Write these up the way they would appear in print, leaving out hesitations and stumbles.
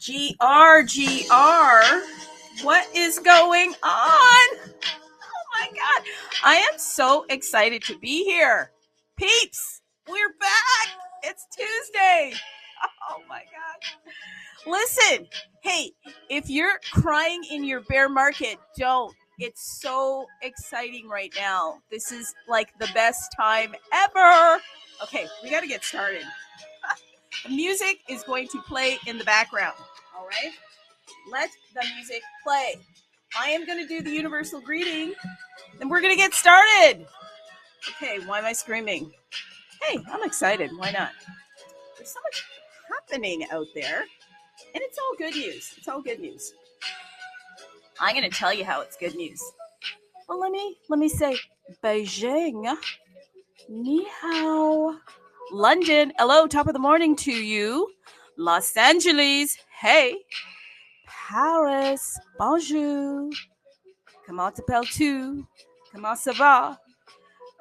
GR, what is going on? Oh my God. I am so excited to be here. Peeps, we're back. It's Tuesday. Oh my God. Listen, hey, if you're crying in your bear market, don't. It's so exciting right now. This is like the best time ever. Okay, we got to get started. The music is going to play in the background. All right? Let the music play. I am going to do the universal greeting, and we're going to get started. Okay, why am I screaming? Hey, I'm excited. Why not? There's so much happening out there, and it's all good news. It's all good news. I'm going to tell you how it's good news. Well, let me say Beijing, ni hao. London, hello, top of the morning to you. Los Angeles, hey. Paris, bonjour. Comment t'appelles-tu? Comment ça va?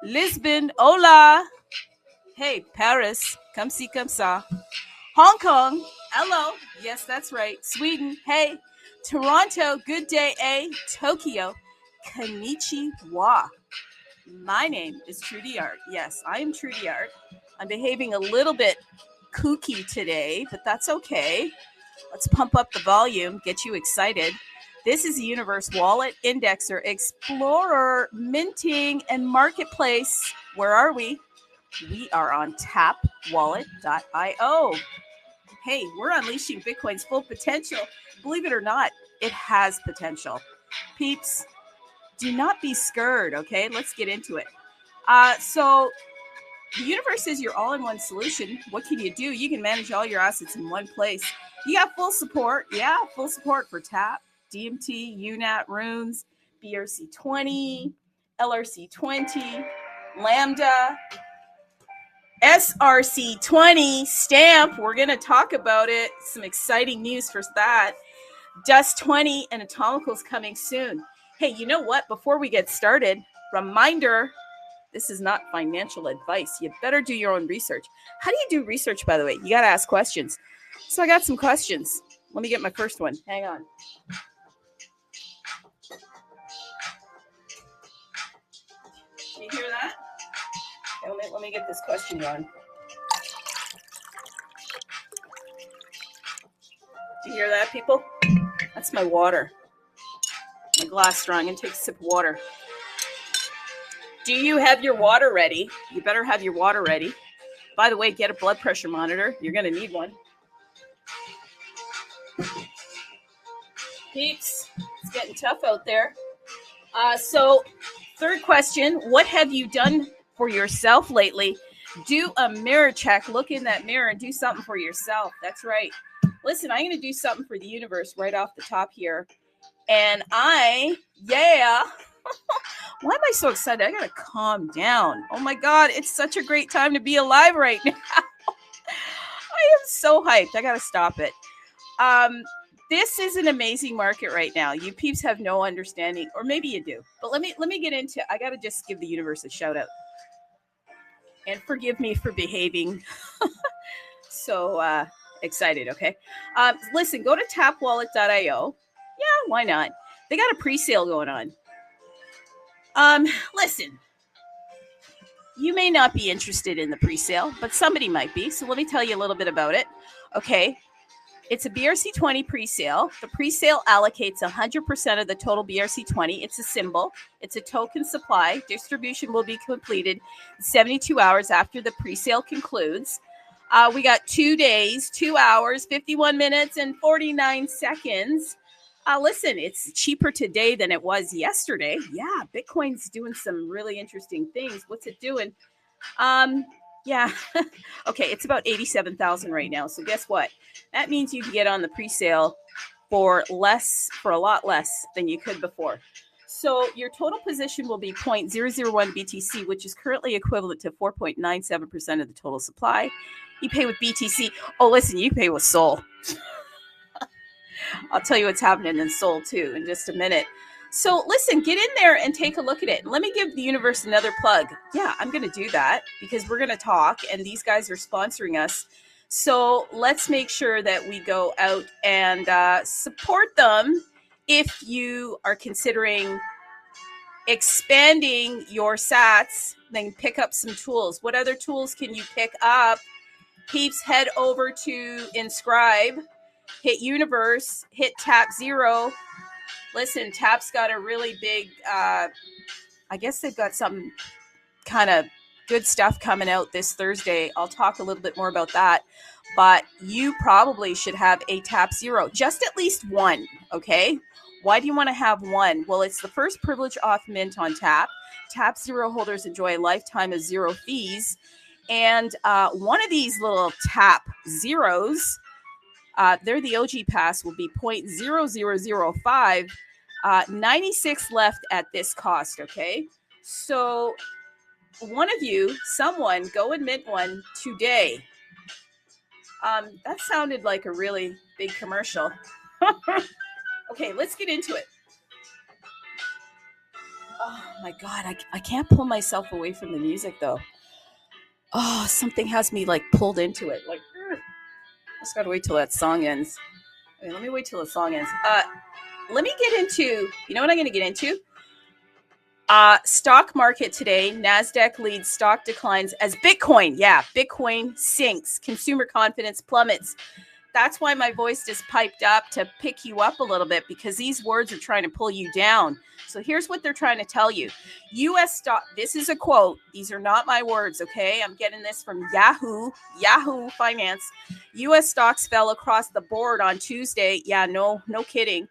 Lisbon, hola. Hey, Paris, comme ci, comme ça. Hong Kong, hello. Yes, that's right. Sweden, hey. Toronto, good day, eh? Tokyo, konnichiwa. My name is Trudy Art. Yes, I am Trudy Art. I'm behaving a little bit kooky today, but that's okay. Let's pump up the volume, get you excited. This is the Universe Wallet, Indexer, Explorer, Minting, and Marketplace. Where are we? We are on tapwallet.io. Hey, we're unleashing Bitcoin's full potential. Believe it or not, it has potential. Peeps, do not be scared, okay? Let's get into it. So the universe is your all-in-one solution. What can you do? You can manage all your assets in one place. You got full support. Yeah, full support for TAP, DMT, UNAT, Runes, BRC20, LRC20, Lambda, SRC20, Stamp. We're going to talk about it. Some exciting news for that. Dust 20 and Atomical's coming soon. Hey, you know what? Before we get started, reminder, this is not financial advice. You better do your own research. How do you do research, by the way? You got to ask questions. So I got some questions. Let me get my first one. Hang on. Can you hear that? Okay, let me get this question going. Do you hear that, people? That's my water. My glass straw. I'm going to take a sip of water. Do you have your water ready? You better have your water ready. By the way, get a blood pressure monitor. You're going to need one. Peeps, it's getting tough out there. So, third question, what have you done for yourself lately? Do a mirror check. Look in that mirror and do something for yourself. That's right. Listen, I'm going to do something for the universe right off the top here. And why am I so excited? I got to calm down. Oh my God, it's such a great time to be alive right now. I am so hyped. I got to stop it. This is an amazing market right now. You peeps have no understanding, or maybe you do. But let me get into it. I got to just give the universe a shout out. And forgive me for behaving so excited, okay? Listen, go to tapwallet.io. Yeah, why not? They got a pre-sale going on. Listen, you may not be interested in the pre-sale, but somebody might be. So let me tell you a little bit about it. Okay. It's a BRC20 pre-sale. The pre-sale allocates 100% of the total BRC20. It's a symbol. It's a token supply. Distribution will be completed 72 hours after the pre-sale concludes. We got 2 days, 2 hours, 51 minutes, and 49 seconds. Listen, it's cheaper today than it was yesterday. Yeah, Bitcoin's doing some really interesting things. What's it doing? Yeah. Okay, it's about 87,000 right now. So guess what? That means you can get on the pre-sale for a lot less than you could before. So your total position will be 0.001 BTC, which is currently equivalent to 4.97% of the total supply. You pay with BTC. Oh, listen, you pay with Sol. I'll tell you what's happening in Sol too in just a minute. So listen, get in there and take a look at it. And let me give the universe another plug. Yeah, I'm going to do that because we're going to talk, and these guys are sponsoring us. So let's make sure that we go out and support them. If you are considering expanding your sats, then pick up some tools. What other tools can you pick up? Peeps, head over to Inscribe, hit Universe, hit Tap Zero. Listen, Tap's got a really big, I guess they've got some kind of good stuff coming out this Thursday. I'll talk a little bit more about that. But you probably should have a Tap Zero, just at least one, okay? Why do you want to have one? Well, it's the first privilege off mint on Tap. Tap Zero holders enjoy a lifetime of zero fees. And one of these little Tap Zeros, they're the OG pass, will be 0.0005. 96 left at this cost, okay? So one of you, someone, go and mint one today. That sounded like a really big commercial. Okay, let's get into it. Oh my God, I can't pull myself away from the music though. Oh, something has me like pulled into it. Like, I just gotta wait till that song ends. Okay, let me wait till the song ends. Let me get into, you know what I'm gonna get into? Stock market today. NASDAQ leads, stock declines as Bitcoin. Yeah, Bitcoin sinks. Consumer confidence plummets. That's why my voice just piped up to pick you up a little bit, because these words are trying to pull you down. So here's what they're trying to tell you. U.S. stock, this is a quote. These are not my words, okay? I'm getting this from Yahoo Finance. U.S. stocks fell across the board on Tuesday. Yeah, no kidding.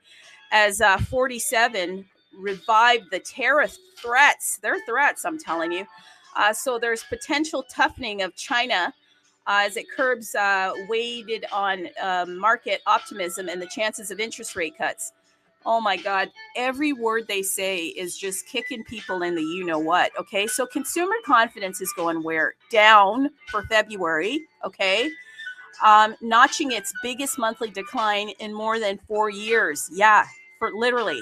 As 47 revived the tariff threats. They're threats, I'm telling you. So there's potential toughening of China as it curbs weighted on market optimism and the chances of interest rate cuts. Oh my God, every word they say is just kicking people in the you-know-what, okay? So consumer confidence is going where? Down for February, okay? Notching its biggest monthly decline in more than 4 years. Yeah, for literally.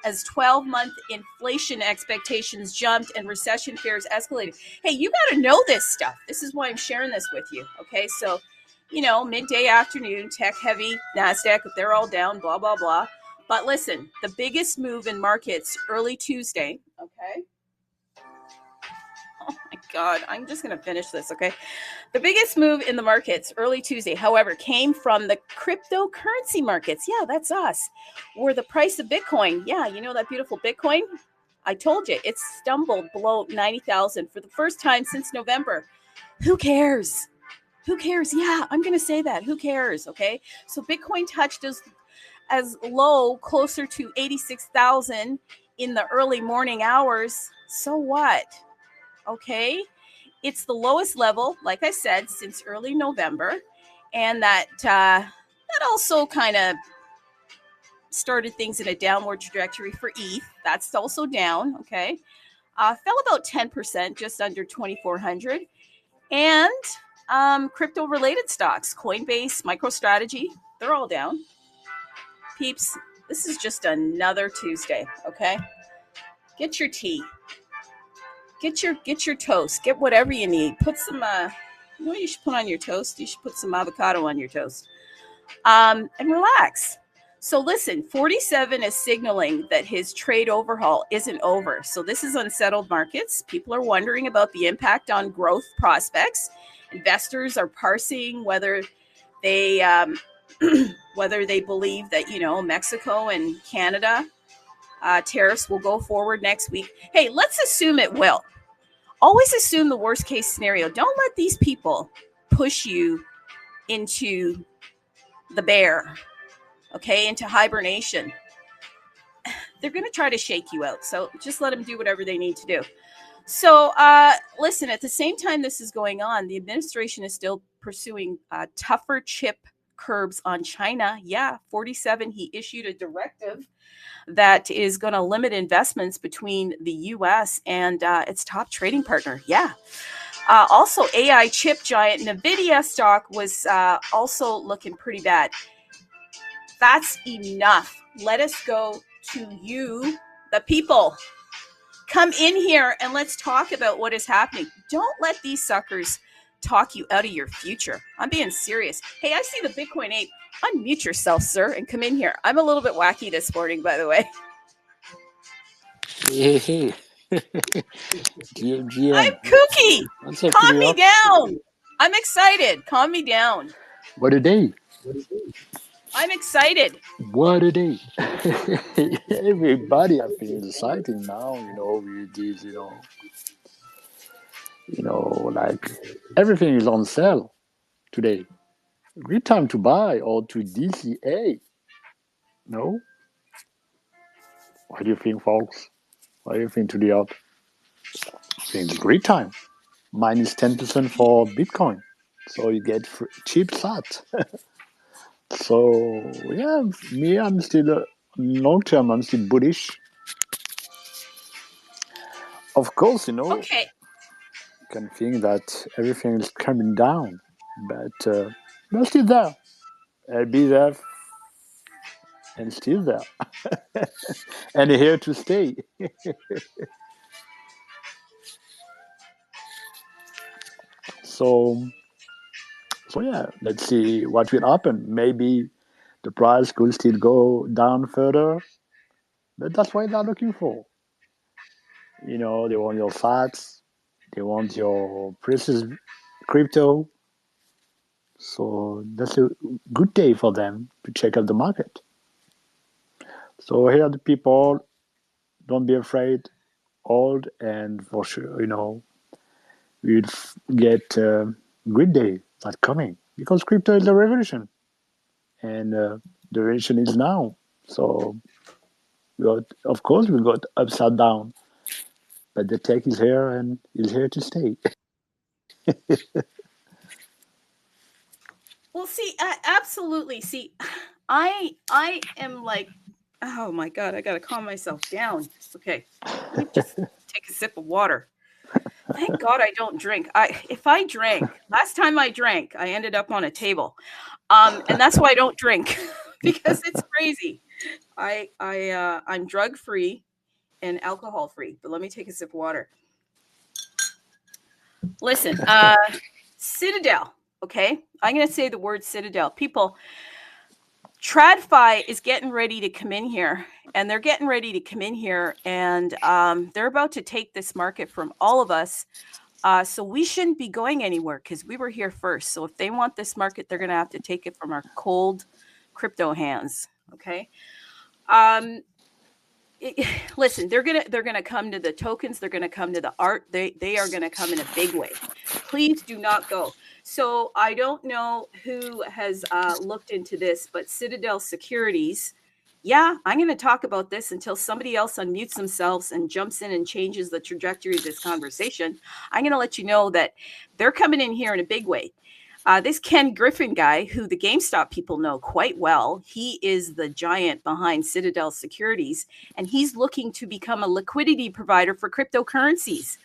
As 12-month inflation expectations jumped and recession fears escalated. Hey, you got to know this stuff. This is why I'm sharing this with you. Okay, so, midday afternoon, tech-heavy, NASDAQ, they're all down, blah, blah, blah. But listen, the biggest move in markets early Tuesday, okay? Oh my God, I'm just going to finish this, okay? The biggest move in the markets early Tuesday, however, came from the cryptocurrency markets. Yeah, that's us. Or the price of Bitcoin. Yeah, you know that beautiful Bitcoin? I told you, it stumbled below 90,000 for the first time since November. Who cares? Who cares? Yeah, I'm going to say that. Who cares? Okay. So Bitcoin touched as low, closer to 86,000 in the early morning hours. So what? Okay. It's the lowest level, like I said, since early November. And that also kind of started things in a downward trajectory for ETH. That's also down, okay? Fell about 10%, just under 2,400. And crypto-related stocks, Coinbase, MicroStrategy, they're all down. Peeps, this is just another Tuesday, okay? Get your tea. Get your toast. Get whatever you need. Put some, you know what you should put on your toast? You should put some avocado on your toast. And relax. So listen, 47 is signaling that his trade overhaul isn't over. So this is unsettled markets. People are wondering about the impact on growth prospects. Investors are parsing whether they believe that, Mexico and Canada tariffs will go forward next week. Hey, let's assume it will. Always assume the worst case scenario. Don't let these people push you into the bear, okay, into hibernation. They're going to try to shake you out. So just let them do whatever they need to do. So listen, at the same time this is going on, the administration is still pursuing tougher chip curbs on China. Yeah, 47, he issued a directive that is going to limit investments between the U.S. and its top trading partner. Yeah. Also, AI chip giant NVIDIA stock was also looking pretty bad. That's enough. Let us go to you, the people. Come in here and let's talk about what is happening. Don't let these suckers talk you out of your future. I'm being serious. Hey, I see the Bitcoin ape. Unmute yourself, sir, and come in here. I'm a little bit wacky this morning, by the way. Hey, GM. I'm kooky. What's up, Calm me Kirill? down. I'm excited. Calm me down. What a day. I'm excited. What a day. Everybody I feel exciting now, with this, like everything is on sale today. Great time to buy or to DCA. No? What do you think, folks? What do you think to the up? I think it's a great time. Minus 10% for Bitcoin. So you get cheap sat. So yeah, me, I'm still long term. I'm still bullish. Of course, Okay. you can think that everything is coming down, but we're still there. I'll be there and still there, and here to stay. So, so yeah, let's see what will happen. Maybe the price could still go down further, but that's what they're looking for. They want your fats, they want your precious crypto. So that's a good day for them to check out the market. So here are the people. Don't be afraid. Hold, and for sure, we'll get a good day that's coming because crypto is a revolution, and the revolution is now. So of course, we got upside down, but the tech is here and is here to stay. Well, see, absolutely. See, I am like, oh my God, I got to calm myself down. Okay. Let me just take a sip of water. Thank God I don't drink. If I drank, last time I drank, I ended up on a table. And that's why I don't drink because it's crazy. I'm drug free and alcohol free, but let me take a sip of water. Listen, Citadel, okay? I'm going to say the word Citadel. People, TradFi is getting ready to come in here, and they're getting ready to come in here, and they're about to take this market from all of us. So we shouldn't be going anywhere because we were here first. So if they want this market, they're going to have to take it from our cold crypto hands. Okay. Listen, they're gonna come to the tokens. They're gonna come to the art. They are gonna come in a big way. Please do not go. So I don't know who has looked into this, but Citadel Securities. Yeah, I'm going to talk about this until somebody else unmutes themselves and jumps in and changes the trajectory of this conversation. I'm going to let you know that they're coming in here in a big way. This Ken Griffin guy, who the GameStop people know quite well, he is the giant behind Citadel Securities, and he's looking to become a liquidity provider for cryptocurrencies.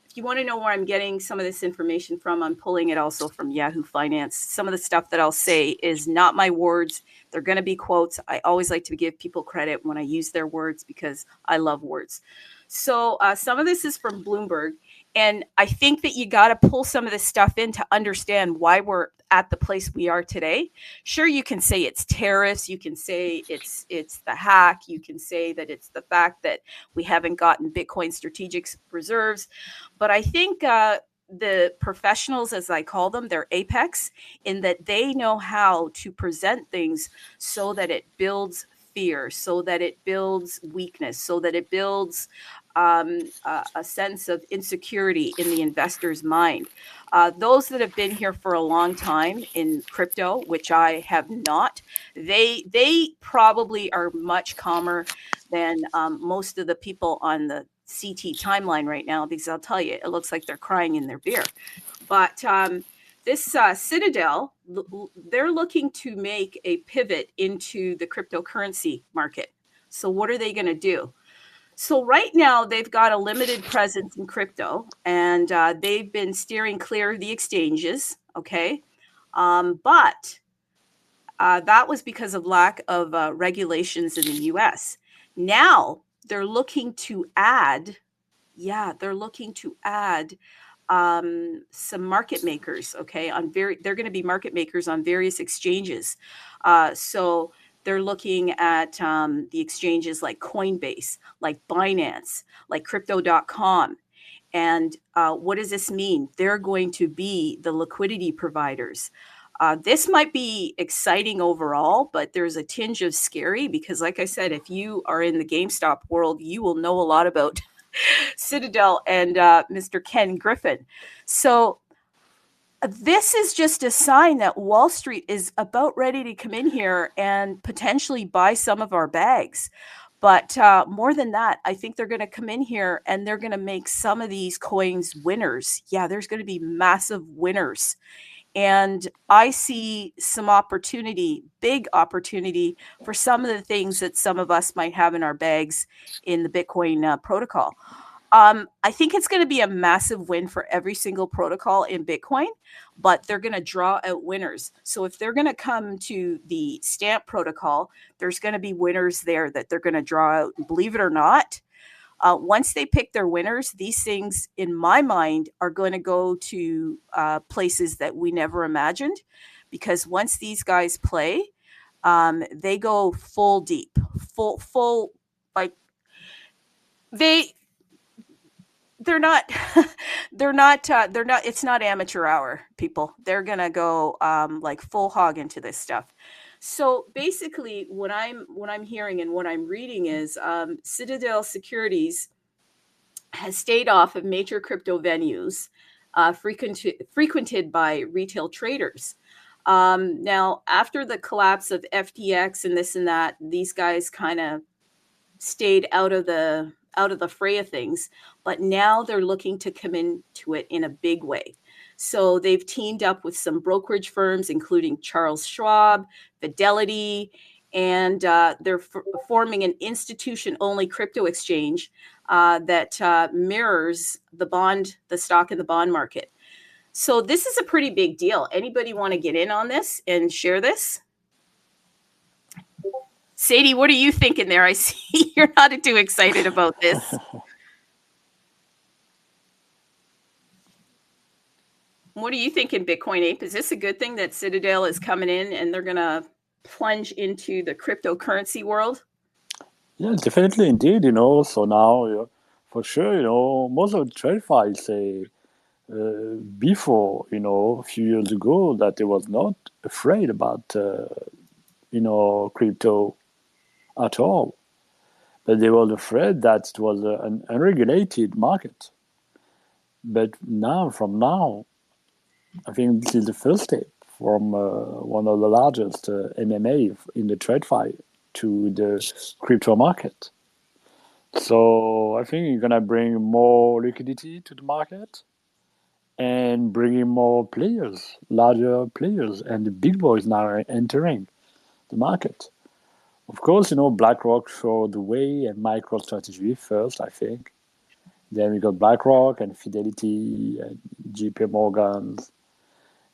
If you want to know where I'm getting some of this information from, I'm pulling it also from Yahoo Finance. Some of the stuff that I'll say is not my words. They're going to be quotes. I always like to give people credit when I use their words because I love words. So some of this is from Bloomberg. And I think that you got to pull some of this stuff in to understand why we're at the place we are today. Sure, you can say it's tariffs. You can say it's the hack. You can say that it's the fact that we haven't gotten Bitcoin strategic reserves. But I think the professionals, as I call them, they're apex in that they know how to present things so that it builds fear, so that it builds weakness, so that it builds a sense of insecurity in the investor's mind. Those that have been here for a long time in crypto, which I have not, they probably are much calmer than most of the people on the CT timeline right now, because I'll tell you, it looks like they're crying in their beer. But this Citadel, they're looking to make a pivot into the cryptocurrency market. So what are they going to do? So right now they've got a limited presence in crypto, and they've been steering clear of the exchanges. Okay, but that was because of lack of regulations in the U.S. Now they're looking to add. Yeah, they're looking to add some market makers. Okay, they're going to be market makers on various exchanges. So they're looking at the exchanges like Coinbase, like Binance, like Crypto.com. And what does this mean? They're going to be the liquidity providers. This might be exciting overall, but there's a tinge of scary because, like I said, if you are in the GameStop world, you will know a lot about Citadel and Mr. Ken Griffin. So this is just a sign that Wall Street is about ready to come in here and potentially buy some of our bags. But more than that, I think they're going to come in here and they're going to make some of these coins winners. Yeah, there's going to be massive winners. And I see some opportunity, big opportunity for some of the things that some of us might have in our bags in the Bitcoin protocol. I think it's going to be a massive win for every single protocol in Bitcoin, but they're going to draw out winners. So if they're going to come to the stamp protocol, there's going to be winners there that they're going to draw out. And believe it or not, once they pick their winners, these things, in my mind, are going to go to places that we never imagined. Because once these guys play, they go full deep, full, like they're not it's not amateur hour, people. They're gonna go like full hog into this stuff. So basically what I'm hearing and what I'm reading is Citadel Securities has stayed off of major crypto venues frequented by retail traders. Now, after the collapse of FTX and this and that, these guys kind of stayed out of the fray of things, but now they're looking to come into it in a big way. So they've teamed up with some brokerage firms, including Charles Schwab, Fidelity, and they're forming an institution-only crypto exchange that mirrors the stock in the bond market. So this is a pretty big deal. Anybody want to get in on this and share this? Sadie, what are you thinking there? I see you're not too excited about this. What are you thinking, Bitcoin Ape? Is this a good thing that Citadel is coming in and they're going to plunge into the cryptocurrency world? Yeah, definitely, indeed. So now, for sure, most of the TradFi say before, a few years ago, that they was not afraid about, crypto at all. But they were afraid that it was an unregulated market. But from now, I think this is the first step from one of the largest MMA in the TradFi to the crypto market. So I think you're going to bring more liquidity to the market and bringing more players, larger players, and the big boys now are entering the market. Of course, BlackRock showed the way and MicroStrategy first, I think. Then we got BlackRock and Fidelity and JP Morgan.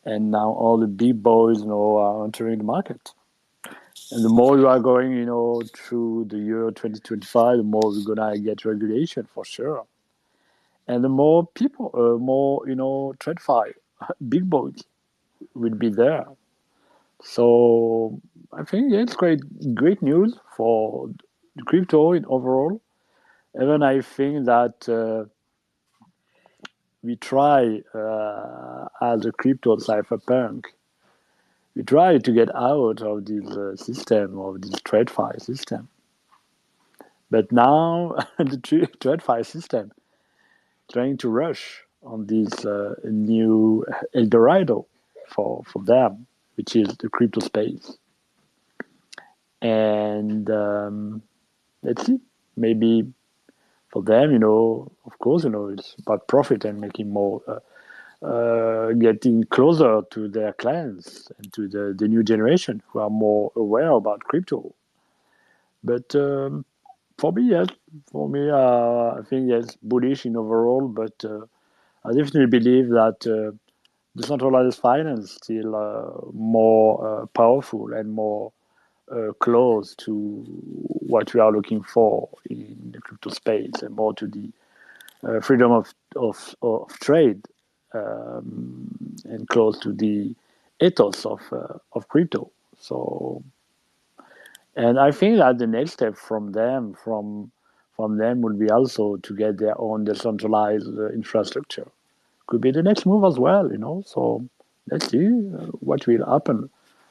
And now all the big boys, are entering the market. And the more you are going, through the year 2025, the more we're gonna get regulation for sure. And the more people, TradFi, big boys will be there. So I think it's great news for the crypto in overall. Even I think that we try as a crypto cypherpunk, we try to get out of this system, of this TradFi system. But now the TradFi system trying to rush on this new Eldorado for them, which is the crypto space. And let's see, maybe for them, of course, it's about profit and making more, getting closer to their clients and to the new generation who are more aware about crypto. But for me, yes, I think yes, bullish in overall, but I definitely believe that decentralized finance is still more powerful and more close to what we are looking for in the crypto space and more to the freedom of trade and close to the ethos of crypto. So, and I think that the next step from them would be also to get their own decentralized infrastructure. Could be the next move as well, you know. So let's see what will happen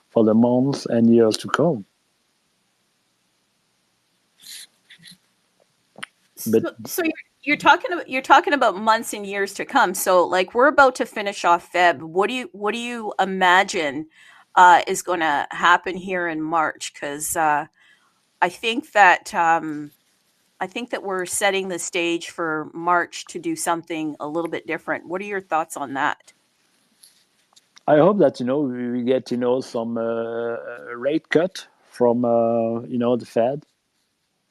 for the months and years to come. But So you're talking about months and years to come. So like we're about to finish off Feb. What do you imagine is going to happen here in March? Because I think that I think that we're setting the stage for March to do something a little bit different. What are your thoughts on that? I hope that we get some rate cut from the Fed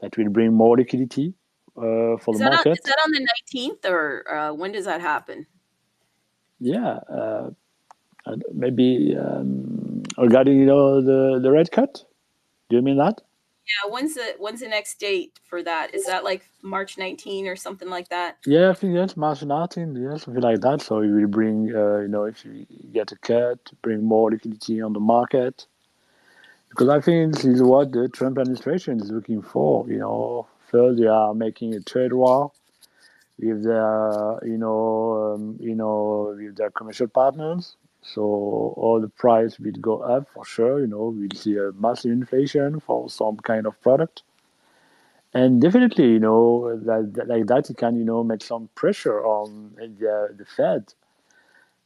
that will bring more liquidity for the Is market. that on the 19th or when does that happen? Yeah, and maybe regarding the rate cut. Do you mean that? Yeah, when's the next date for that? Is that like March 19 or something like that? Yeah, I think yes, March 19, yeah, something like that. So it will bring, if you get a cut, bring more liquidity on the market. Because I think this is what the Trump administration is looking for. First they are making a trade war with their, with their commercial partners. So all the price will go up for sure. We'll see a massive inflation for some kind of product. And definitely, like that, it can, make some pressure on the Fed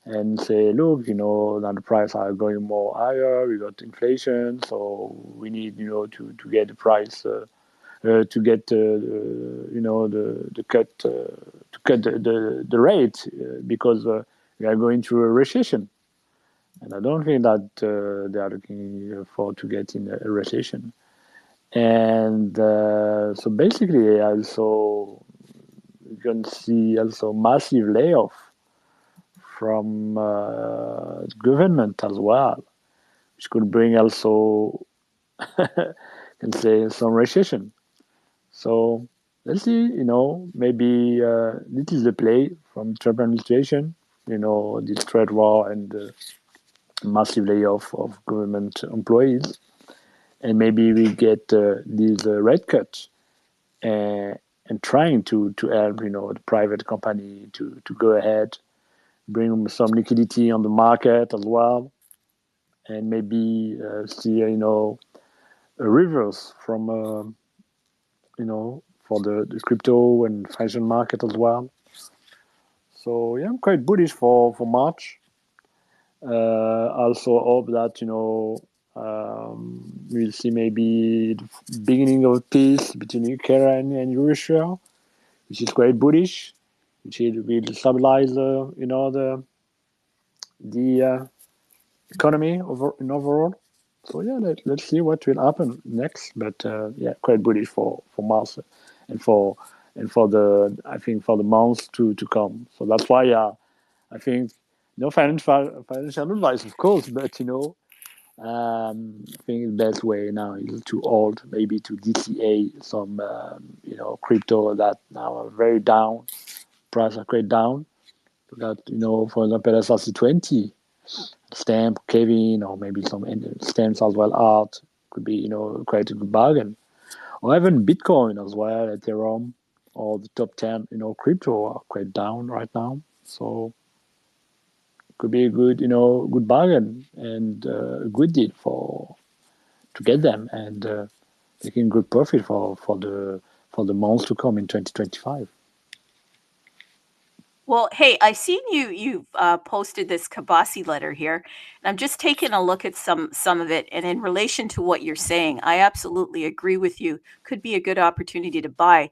and say, look, now the prices are going more higher. We got inflation, so we need, to get the price, to get, the cut, to cut the rate because we are going through a recession. And I don't think that they are looking for to get in a recession. And so basically, also you can see also massive layoff from government as well, which could bring also can say some recession. So let's see, maybe this is the play from Trump administration, this trade war and massive layoff of government employees, and maybe we get these rate cuts and trying to help the private company to go ahead, bring some liquidity on the market as well, and maybe see a reverse from for the crypto and financial market as well. So yeah, I'm quite bullish for March. Also hope that we'll see maybe the beginning of peace between Ukraine and Russia, which is quite bullish, which will stabilize the economy in overall. So yeah, let's see what will happen next. But yeah, quite bullish for Mars and for the I think for the months to come. So that's why I think no financial advice, of course, but I think the best way now is to hold, maybe to DCA some crypto that now are very down, price are quite down. That for example SRC20 stamp Kevin or maybe some stamps as well art could be quite a good bargain, or even Bitcoin as well, Ethereum, or the top 10 crypto are quite down right now. So could be a good good bargain and a good deal for to get them and making good profit for the months to come in 2025. Well, hey, I seen you've posted this Kabasi letter here, and I'm just taking a look at some of it. And in relation to what you're saying, I absolutely agree with you. Could be a good opportunity to buy.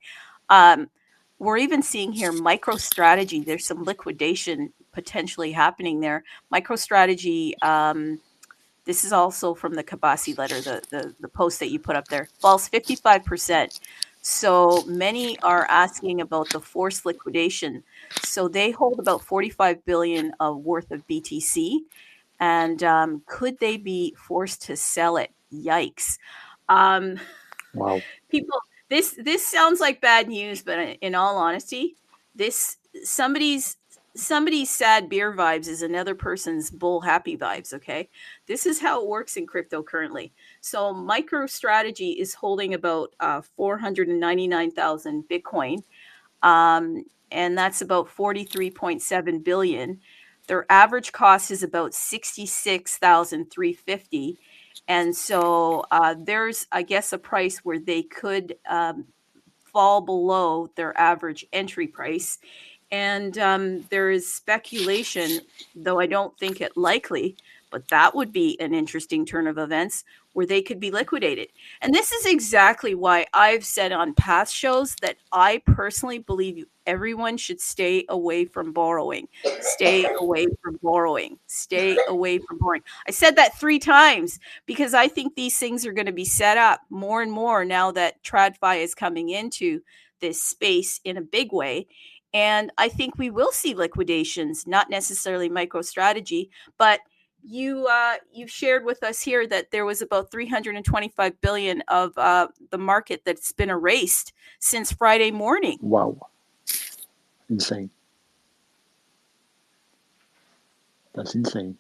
Um, we're even seeing here MicroStrategy. There's some liquidation potentially happening there. MicroStrategy. This is also from the Kabasi letter, the post that you put up there. Falls 55%. So many are asking about the forced liquidation. So they hold about 45 billion of worth of BTC, and could they be forced to sell it? Yikes! Um, Wow. people, this sounds like bad news, but in all honesty, this somebody's somebody's sad beer vibes is another person's bull happy vibes, okay? This is how it works in crypto currently. So MicroStrategy is holding about 499,000 Bitcoin, and that's about 43.7 billion. Their average cost is about 66,350. And so there's, I guess, a price where they could fall below their average entry price. And there is speculation, though I don't think it likely, but that would be an interesting turn of events where they could be liquidated. And this is exactly why I've said on past shows that I personally believe everyone should stay away from borrowing. Stay away from borrowing. Stay away from borrowing. I said that 3 times because I think these things are going to be set up more and more now that TradFi is coming into this space in a big way. And I think we will see liquidations, not necessarily MicroStrategy, but you've shared with us here that there was about 325 billion of the market that's been erased since Friday morning. Wow. Insane. That's insane.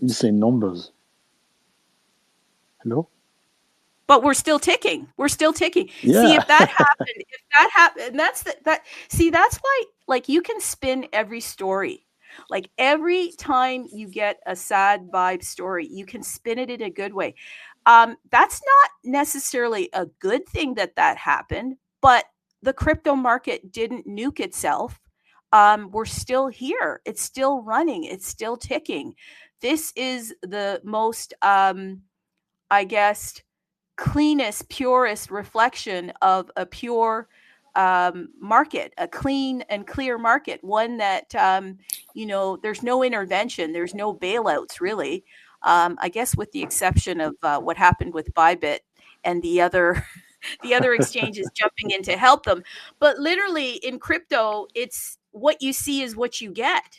Insane numbers. Hello? But we're still ticking. We're still ticking. Yeah. See, if that happened, that's why, like, you can spin every story. Like, every time you get a sad vibe story, you can spin it in a good way. That's not necessarily a good thing that happened, but the crypto market didn't nuke itself. We're still here. It's still running. It's still ticking. This is the most, I guess, cleanest, purest reflection of a pure market, a clean and clear market, one that, there's no intervention, there's no bailouts, really. I guess with the exception of what happened with Bybit and the other the other exchanges jumping in to help them. But literally in crypto, it's what you see is what you get.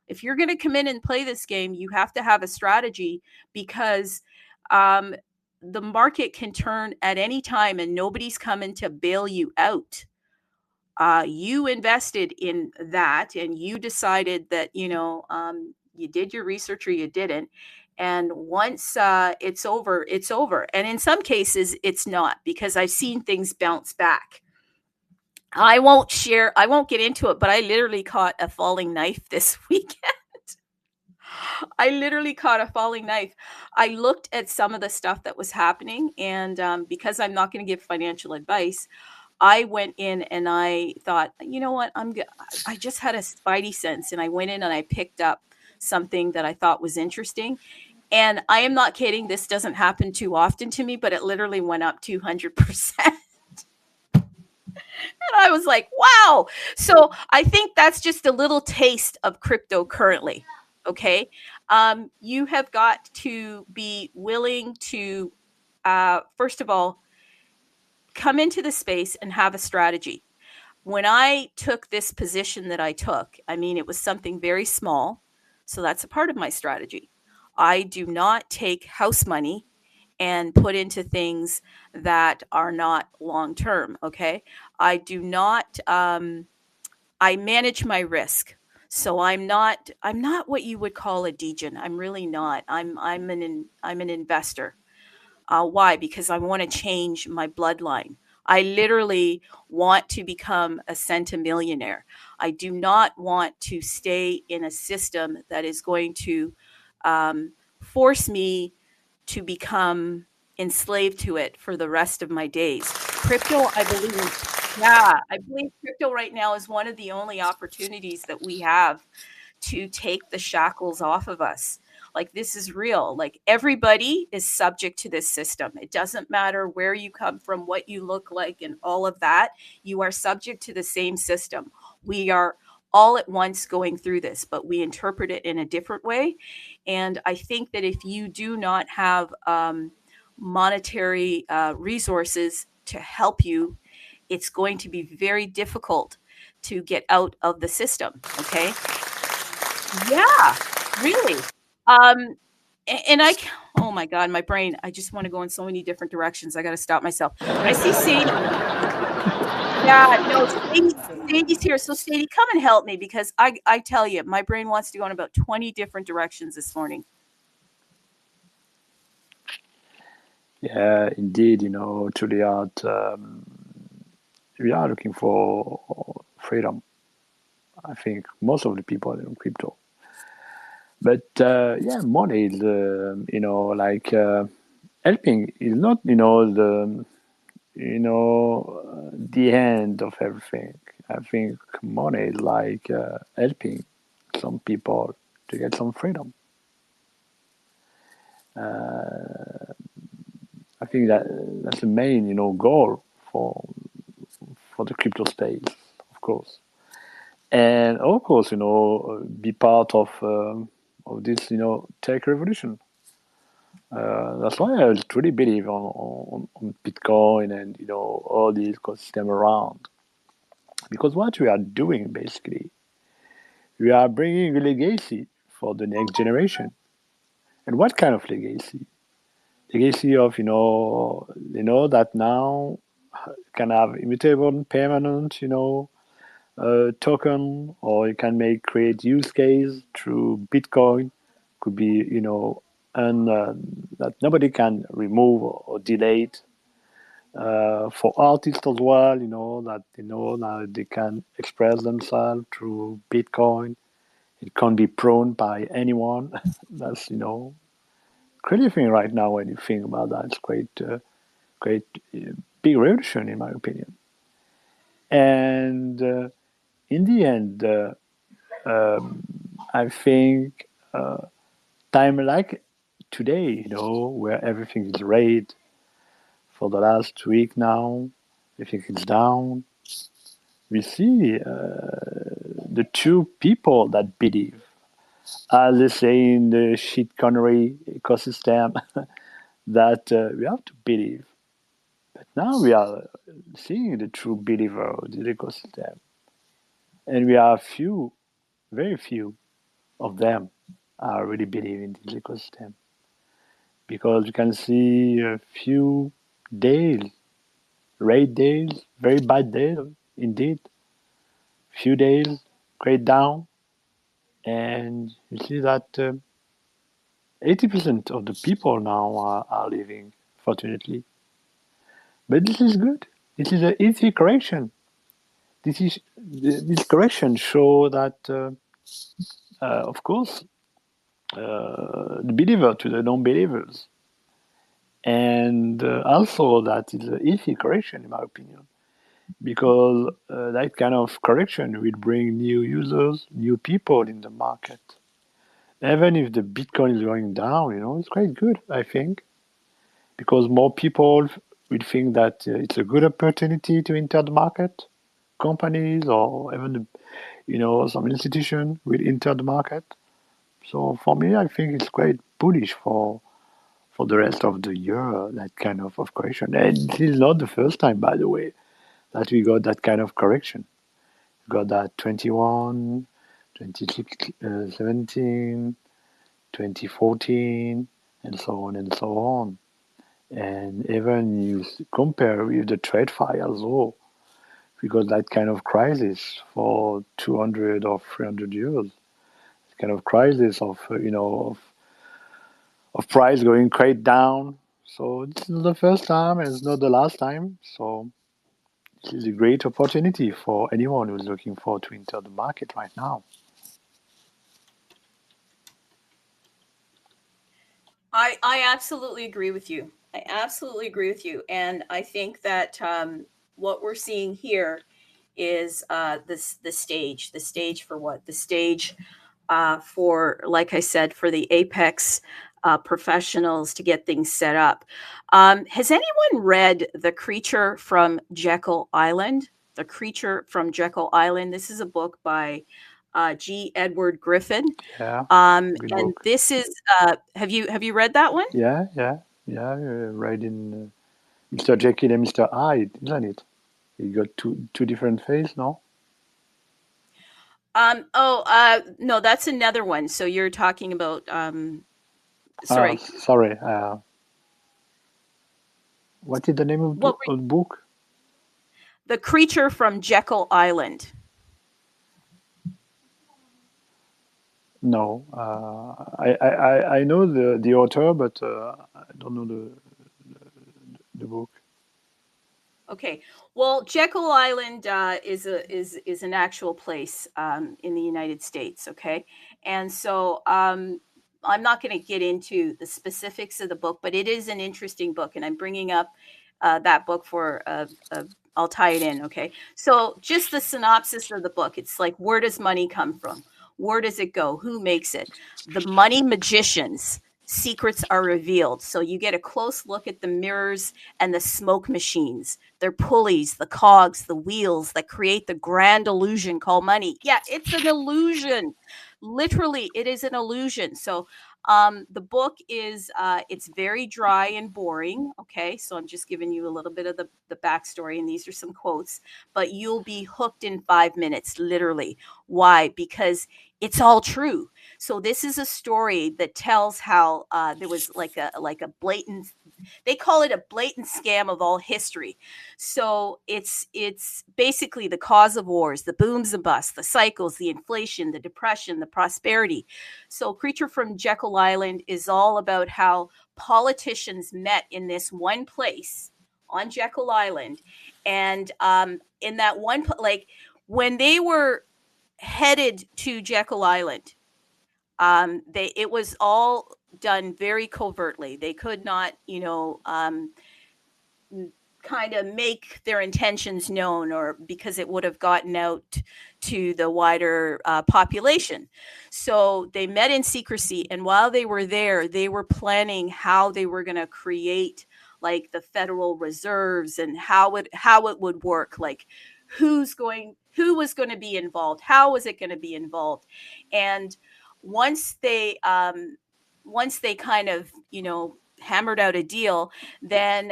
If you're going to come in and play this game, you have to have a strategy because the market can turn at any time and nobody's coming to bail you out. You invested in that and you decided that, you did your research or you didn't. And once it's over, it's over. And in some cases, it's not, because I've seen things bounce back. I won't get into it, but I literally caught a falling knife this weekend. I literally caught a falling knife. I looked at some of the stuff that was happening, and because I'm not going to give financial advice, I went in and I thought, you know what, I just had a spidey sense, and I went in and I picked up something that I thought was interesting. And I am not kidding. This doesn't happen too often to me, but it literally went up 200%. And I was like, wow. So I think that's just a little taste of crypto currently. Okay. You have got to be willing to, first of all, come into the space and have a strategy. When I took this position that I took, I mean, it was something very small. So that's a part of my strategy. I do not take house money and put into things that are not long term. Okay. I do not, I manage my risk. So I'm not what you would call a degen. I'm really not. I'm an investor. Why? Because I want to change my bloodline. I literally want to become a centimillionaire. I do not want to stay in a system that is going to force me to become enslaved to it for the rest of my days. Crypto, I believe crypto right now is one of the only opportunities that we have to take the shackles off of us. Like, this is real. Like, everybody is subject to this system. It doesn't matter where you come from, what you look like, and all of that. You are subject to the same system. We are all at once going through this, but we interpret it in a different way. And I think that if you do not have monetary resources to help you, it's going to be very difficult to get out of the system. Okay. Yeah, really. And oh my God, my brain, I just want to go in so many different directions. I got to stop myself. I see Sadie. Yeah, no, Sadie's here. So Sadie, come and help me because I tell you, my brain wants to go in about 20 different directions this morning. Yeah, indeed, truly we are looking for freedom. I think most of the people in crypto. But yeah, money is, like helping is not, the end of everything. I think money is like helping some people to get some freedom. I think that's the main, goal for the crypto space, of course. And of course, be part of this, tech revolution. That's why I truly believe on Bitcoin and all the ecosystem around. Because what we are doing basically, we are bringing a legacy for the next generation. And what kind of legacy? Legacy of that now can have immutable, permanent, token, or you can create use case through Bitcoin. Could be and that nobody can remove or delete. For artists as well, that that they can express themselves through Bitcoin. It can't be prone by anyone. That's crazy thing right now when you think about that. It's great, big revolution in my opinion. And in the end, I think time like today, where everything is red for the last week now, everything is down. We see the two people that believe, as they say in the shitcoinery ecosystem, that we have to believe. But now we are seeing the true believer of the ecosystem, and we are few, very few of them are really believing this ecosystem because you can see a few days, red days, very bad days indeed, few days, great down, and you see that 80% of the people now are leaving, fortunately. But this is good. This is an easy correction. This correction show that, of course, the believer to the non-believers, and also that is an easy correction, in my opinion, because that kind of correction will bring new users, new people in the market. Even if the Bitcoin is going down, it's quite good, I think, because more people will think that it's a good opportunity to enter the market. Companies or even some institution will enter the market. So for me, I think it's quite bullish for the rest of the year. That kind of correction, and this is not the first time, by the way, that we got that kind of correction. We got that 21, 2017, 2014, and so on and so on. And even you compare with the TradFi as well, we got that kind of crisis for 200 or 300 years. Kind of crisis of price going quite down. So this is the first time and it's not the last time. So this is a great opportunity for anyone who's looking forward to enter the market right now. I absolutely agree with you. I absolutely agree with you, and I think that what we're seeing here is the stage for what the stage for, like I said, for the apex professionals to get things set up. Has anyone read The Creature from Jekyll Island? The Creature from Jekyll Island. This is a book by G. Edward Griffin. Yeah, good And book. this is have you read that one? Yeah. Right in Mr. Jekyll and Mr. Hyde, isn't it? You got two different faces, no? No, that's another one. So you're talking about sorry. Sorry. What is the name of What of the book? The Creature from Jekyll Island. No, I know the author, but I don't know the book. Okay. Well, Jekyll Island is an actual place in the United States. Okay, and so I'm not going to get into the specifics of the book, but it is an interesting book, and I'm bringing up that book for I'll tie it in. Okay, so just the synopsis of the book. It's like, where does money come from? Where does it go? Who makes it? The money magicians. Secrets are revealed. So you get a close look at the mirrors and the smoke machines. They're pulleys, the cogs, the wheels that create the grand illusion called money. Yeah, it's an illusion. Literally, it is an illusion. So the book is it's very dry and boring. Okay, so I'm just giving you a little bit of the backstory, and these are some quotes, but you'll be hooked in 5 minutes, literally. Why? Because it's all true. So this is a story that tells how there was like a blatant, they call it a blatant scam of all history. So it's basically the cause of wars, the booms and busts, the cycles, the inflation, the depression, the prosperity. So Creature from Jekyll Island is all about how politicians met in this one place on Jekyll Island, and in that one like when they were headed to Jekyll Island, they it was all done very covertly. They could not, kind of make their intentions known, or because it would have gotten out to the wider population. So they met in secrecy, and while they were there, they were planning how they were going to create like the Federal Reserves and how it would work, like who was going to be involved, how was it going to be involved. And once they once they kind of hammered out a deal, then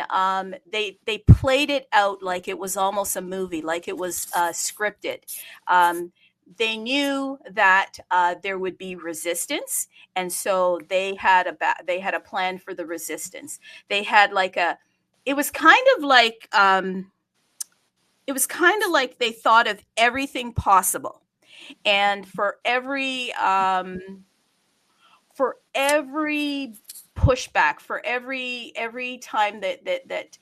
they played it out like it was almost a movie, like it was scripted. They knew that there would be resistance, and so they had a plan for the resistance. They had like a it was kind of like it was kind of like they thought of everything possible, and for every pushback, for every time that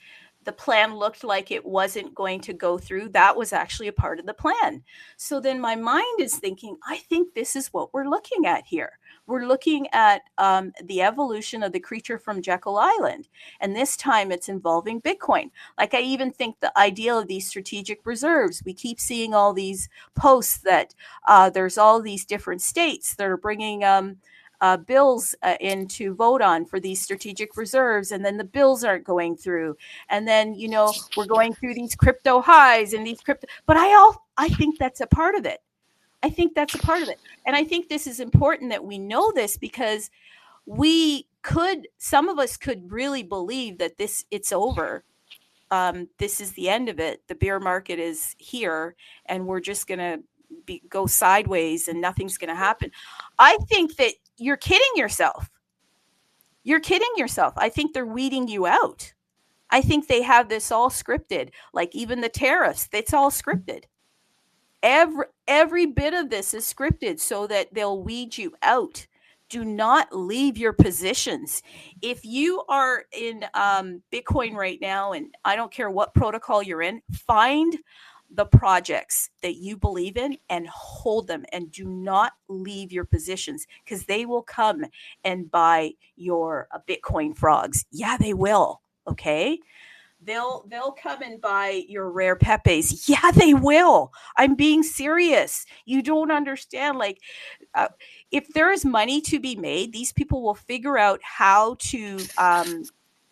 the plan looked like it wasn't going to go through, that was actually a part of the plan. So then my mind is thinking, I think this is what we're looking at here. We're looking at the evolution of the Creature from Jekyll Island, and this time it's involving Bitcoin. Like, I even think the idea of these strategic reserves, we keep seeing all these posts that there's all these different states that are bringing bills in to vote on for these strategic reserves, and then the bills aren't going through, and then we're going through these crypto highs and these crypto. But I think that's a part of it. I think that's a part of it, and I think this is important that we know this, because some of us could really believe that it's over. This is the end of it. The bear market is here, and we're just gonna go sideways, and nothing's gonna happen. I think that you're kidding yourself. You're kidding yourself. I think they're weeding you out. I think they have this all scripted. Like even the tariffs, it's all scripted. Every bit of this is scripted so that they'll weed you out. Do not leave your positions. If you are in Bitcoin right now, and I don't care what protocol you're in, find the projects that you believe in and hold them, and do not leave your positions, because they will come and buy your Bitcoin frogs. Yeah, they will. Okay. They'll come and buy your rare pepes. Yeah, they will. I'm being serious. You don't understand. Like, uh, if there is money to be made, these people will figure out how to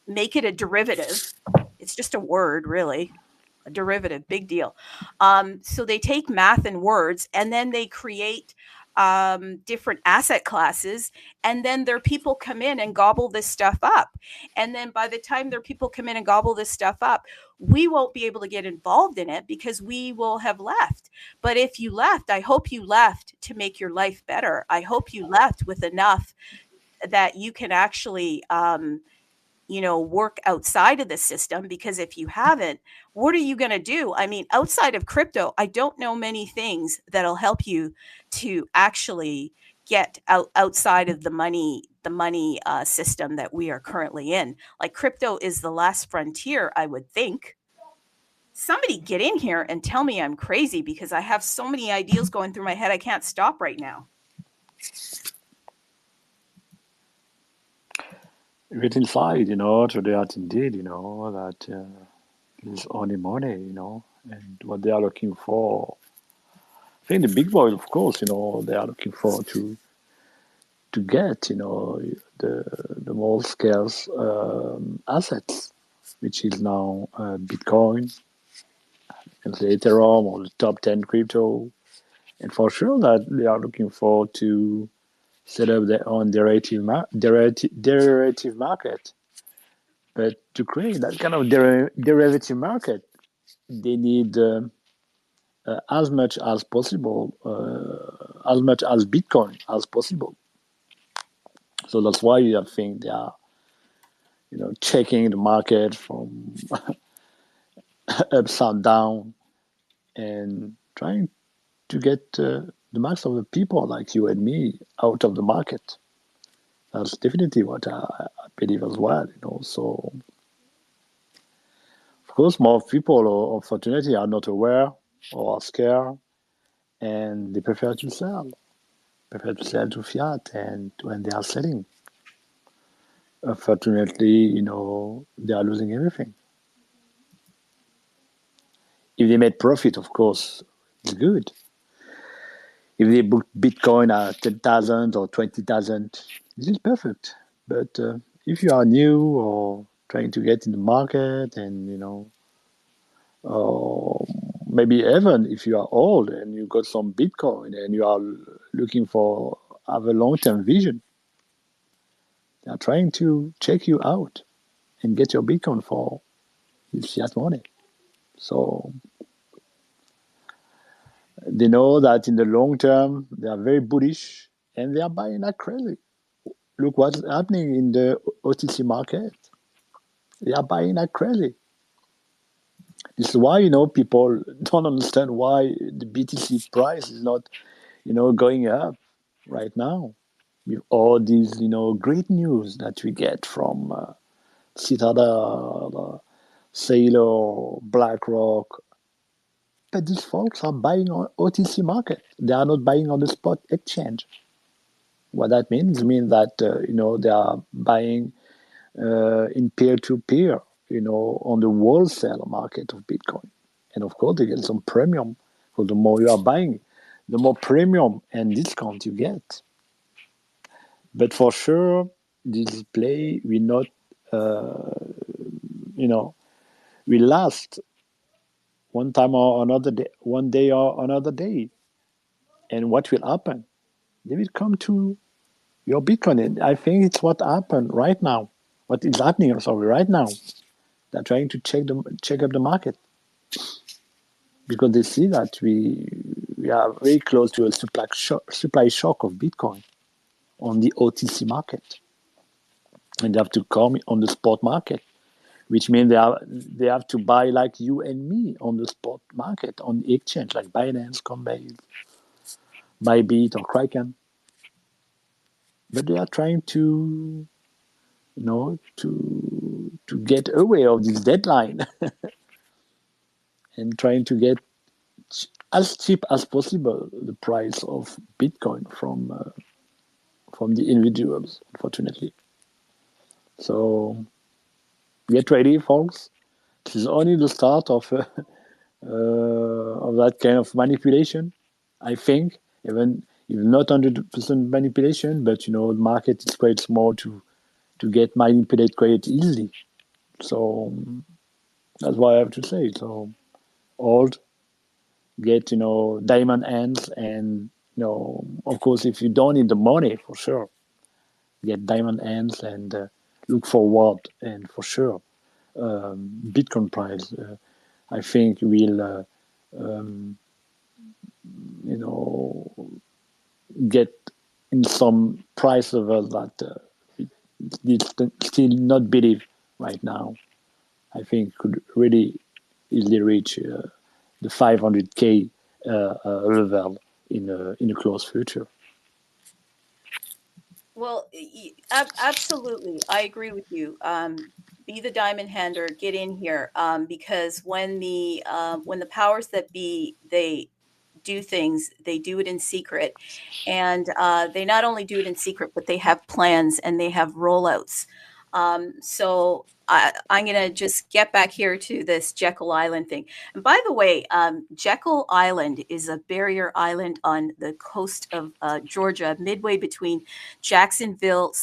make it a derivative. It's just a word, really. A derivative, big deal. So they take math and words, and then they create different asset classes, and then their people come in and gobble this stuff up. And then by the time their people come in and gobble this stuff up, we won't be able to get involved in it because we will have left. But if you left, I hope you left to make your life better. I hope you left with enough that you can actually work outside of the system, because if you haven't, what are you going to do? I mean, outside of crypto, I don't know many things that'll help you to actually get outside of the money system that we are currently in. Like, crypto is the last frontier, I would think. Somebody get in here and tell me I'm crazy, because I have so many ideas going through my head I can't stop right now. With inside, so they are indeed, that is only money, and what they are looking for. I think the big boys, of course, they are looking for to get, the more scarce assets, which is now Bitcoin and the Ethereum or the top 10 crypto. And for sure that they are looking for to set up their own derivative market. But to create that kind of derivative market, they need as much as possible, as much as Bitcoin as possible. So that's why I think they are, checking the market from upside down and trying to get the max of the people like you and me out of the market. That's definitely what I believe as well. So of course, more people, unfortunately, are not aware or are scared, and they prefer to sell to fiat, and when they are selling, unfortunately, they are losing everything. If they made profit, of course, it's good. If they book Bitcoin at 10,000 or 20,000, this is perfect. But if you are new or trying to get in the market, and or maybe even if you are old and you got some Bitcoin and you are looking for have a long-term vision, they are trying to check you out and get your Bitcoin for this fiat money. So they know that in the long term they are very bullish and they are buying like crazy. Look what's happening in the OTC market. They are buying like crazy. This is why people don't understand why the BTC price is not going up right now with all these great news that we get from Citadel, Sailor, BlackRock. But these folks are buying on OTC market. They are not buying on the spot exchange. What that means that they are buying in peer-to-peer, on the wholesale market of Bitcoin. And of course, they get some premium. So the more you are buying, the more premium and discount you get. But for sure, this play will not, will last one time or another day, one day or another day. And what will happen? They will come to your Bitcoin. And I think it's what happened right now. What is happening? Sorry, right now. They're trying to check up the market because they see that we are very close to a supply shock of Bitcoin on the OTC market, and they have to come on the spot market, which means they have to buy like you and me on the spot market on the exchange like Binance, Coinbase, Bybit, or Kraken. But they are trying to to get away of this deadline and trying to get as cheap as possible the price of Bitcoin from the individuals, unfortunately. So get ready, folks. This is only the start of that kind of manipulation. I think even if not 100% manipulation, but the market is quite small to get manipulated quite easily. So that's what I have to say. So old, get diamond hands, and of course if you don't need the money, for sure get diamond hands and look forward, and for sure Bitcoin price I think will get in some price level that we still not believe right now. I think could really easily reach the 500K level in a close future. Well, absolutely. I agree with you. Be the diamond hander, get in here. Because when the powers that be, they do things, they do it in secret. And they not only do it in secret, but they have plans and they have rollouts. So I'm going to just get back here to this Jekyll Island thing. And by the way, Jekyll Island is a barrier island on the coast of Georgia, midway between Jacksonville,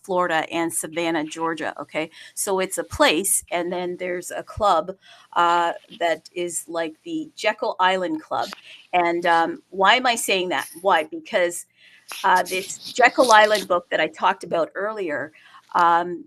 Florida, and Savannah, Georgia. Okay. So it's a place, and then there's a club that is like the Jekyll Island Club. And why am I saying that? Why? Because this Jekyll Island book that I talked about earlier,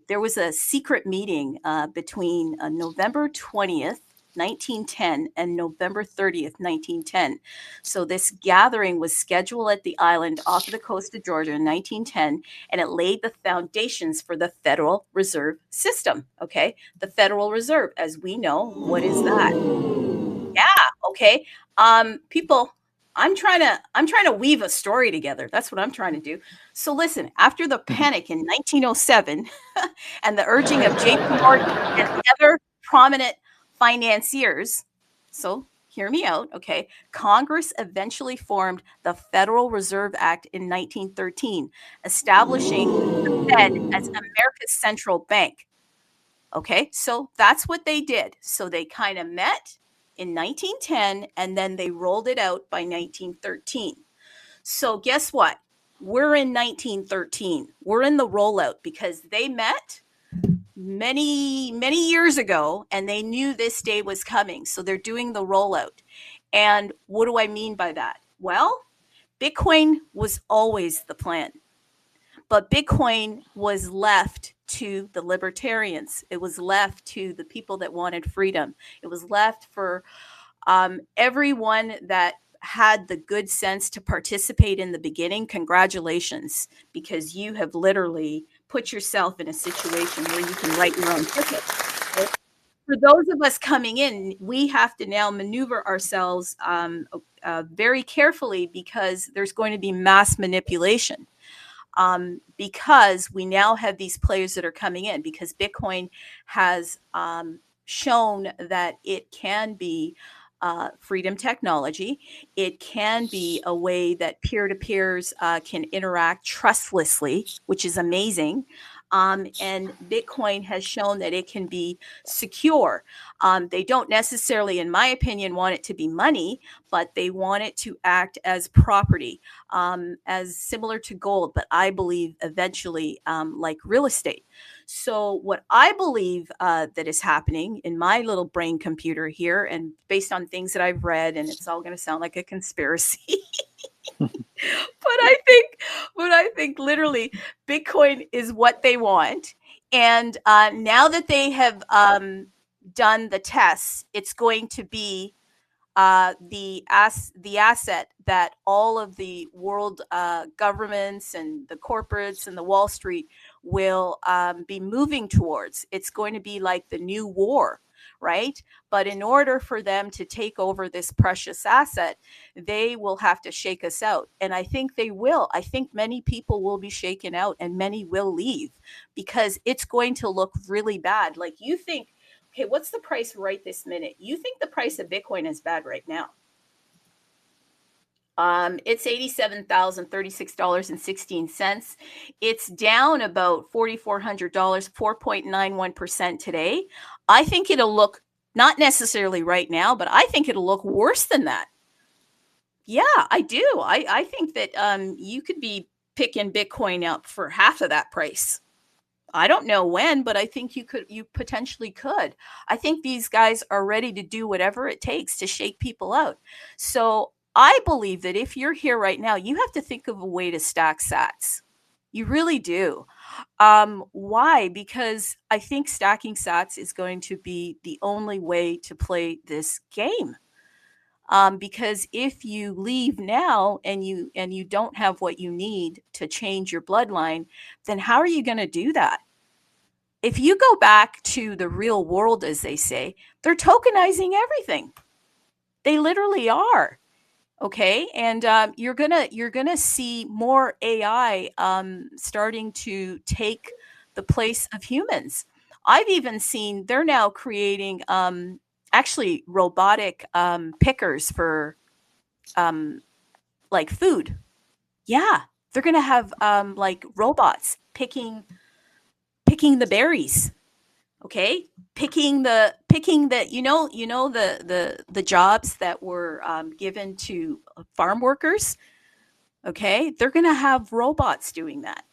there was a secret meeting between November 20th, 1910, and November 30th, 1910. So this gathering was scheduled at the island off of the coast of Georgia in 1910, and it laid the foundations for the Federal Reserve System. Okay, the Federal Reserve, as we know, what is that? Yeah, okay. People, I'm trying to weave a story together. That's what I'm trying to do. So listen, after the panic in 1907 and the urging of JP Morgan and the other prominent financiers, so hear me out, okay? Congress eventually formed the Federal Reserve Act in 1913, establishing the Fed as America's central bank. Okay, so that's what they did. So they kind of met in 1910 and then they rolled it out by 1913. So guess what? We're in 1913. We're in the rollout because they met many, many years ago and they knew this day was coming. So they're doing the rollout. And what do I mean by that? Well, Bitcoin was always the plan. But Bitcoin was left to the libertarians. It was left to the people that wanted freedom. It was left for everyone that had the good sense to participate in the beginning. Congratulations, because you have literally put yourself in a situation where you can write your own ticket. For those of us coming in, we have to now maneuver ourselves very carefully because there's going to be mass manipulation. Because we now have these players that are coming in, because Bitcoin has shown that it can be freedom technology. It can be a way that peer-to-peers can interact trustlessly, which is amazing. And Bitcoin has shown that it can be secure. They don't necessarily, in my opinion, want it to be money, but they want it to act as property, as similar to gold, but I believe eventually like real estate. So, what I believe that is happening in my little brain computer here, and based on things that I've read, and it's all going to sound like a conspiracy, but I think literally Bitcoin is what they want. And now that they have done the tests, it's going to be the asset that all of the world governments and the corporates and the Wall Street will be moving towards. It's going to be like the new war, right? But in order for them to take over this precious asset, they will have to shake us out. And I think they will. I think many people will be shaken out and many will leave because it's going to look really bad. Like you think, okay, what's the price right this minute? You think the price of Bitcoin is bad right now? It's $87,036.16. It's down about $4,400, 4.91% today. I think it'll look not necessarily right now, but I think it'll look worse than that. Yeah, I do. I think that you could be picking Bitcoin up for half of that price. I don't know when, but I think you potentially could. I think these guys are ready to do whatever it takes to shake people out. So I believe that if you're here right now, you have to think of a way to stack sats. You really do. Why? Because I think stacking sats is going to be the only way to play this game. Because if you leave now and you don't have what you need to change your bloodline, then how are you going to do that? if you go back to the real world, as they say, they're tokenizing everything. They literally are. Okay, and you're gonna see more AI starting to take the place of humans. I've even seen they're now creating actually robotic pickers for um, like food. Yeah, they're gonna have like robots picking the berries. Okay, picking the the jobs that were given to farm workers. Okay, they're going to have robots doing that.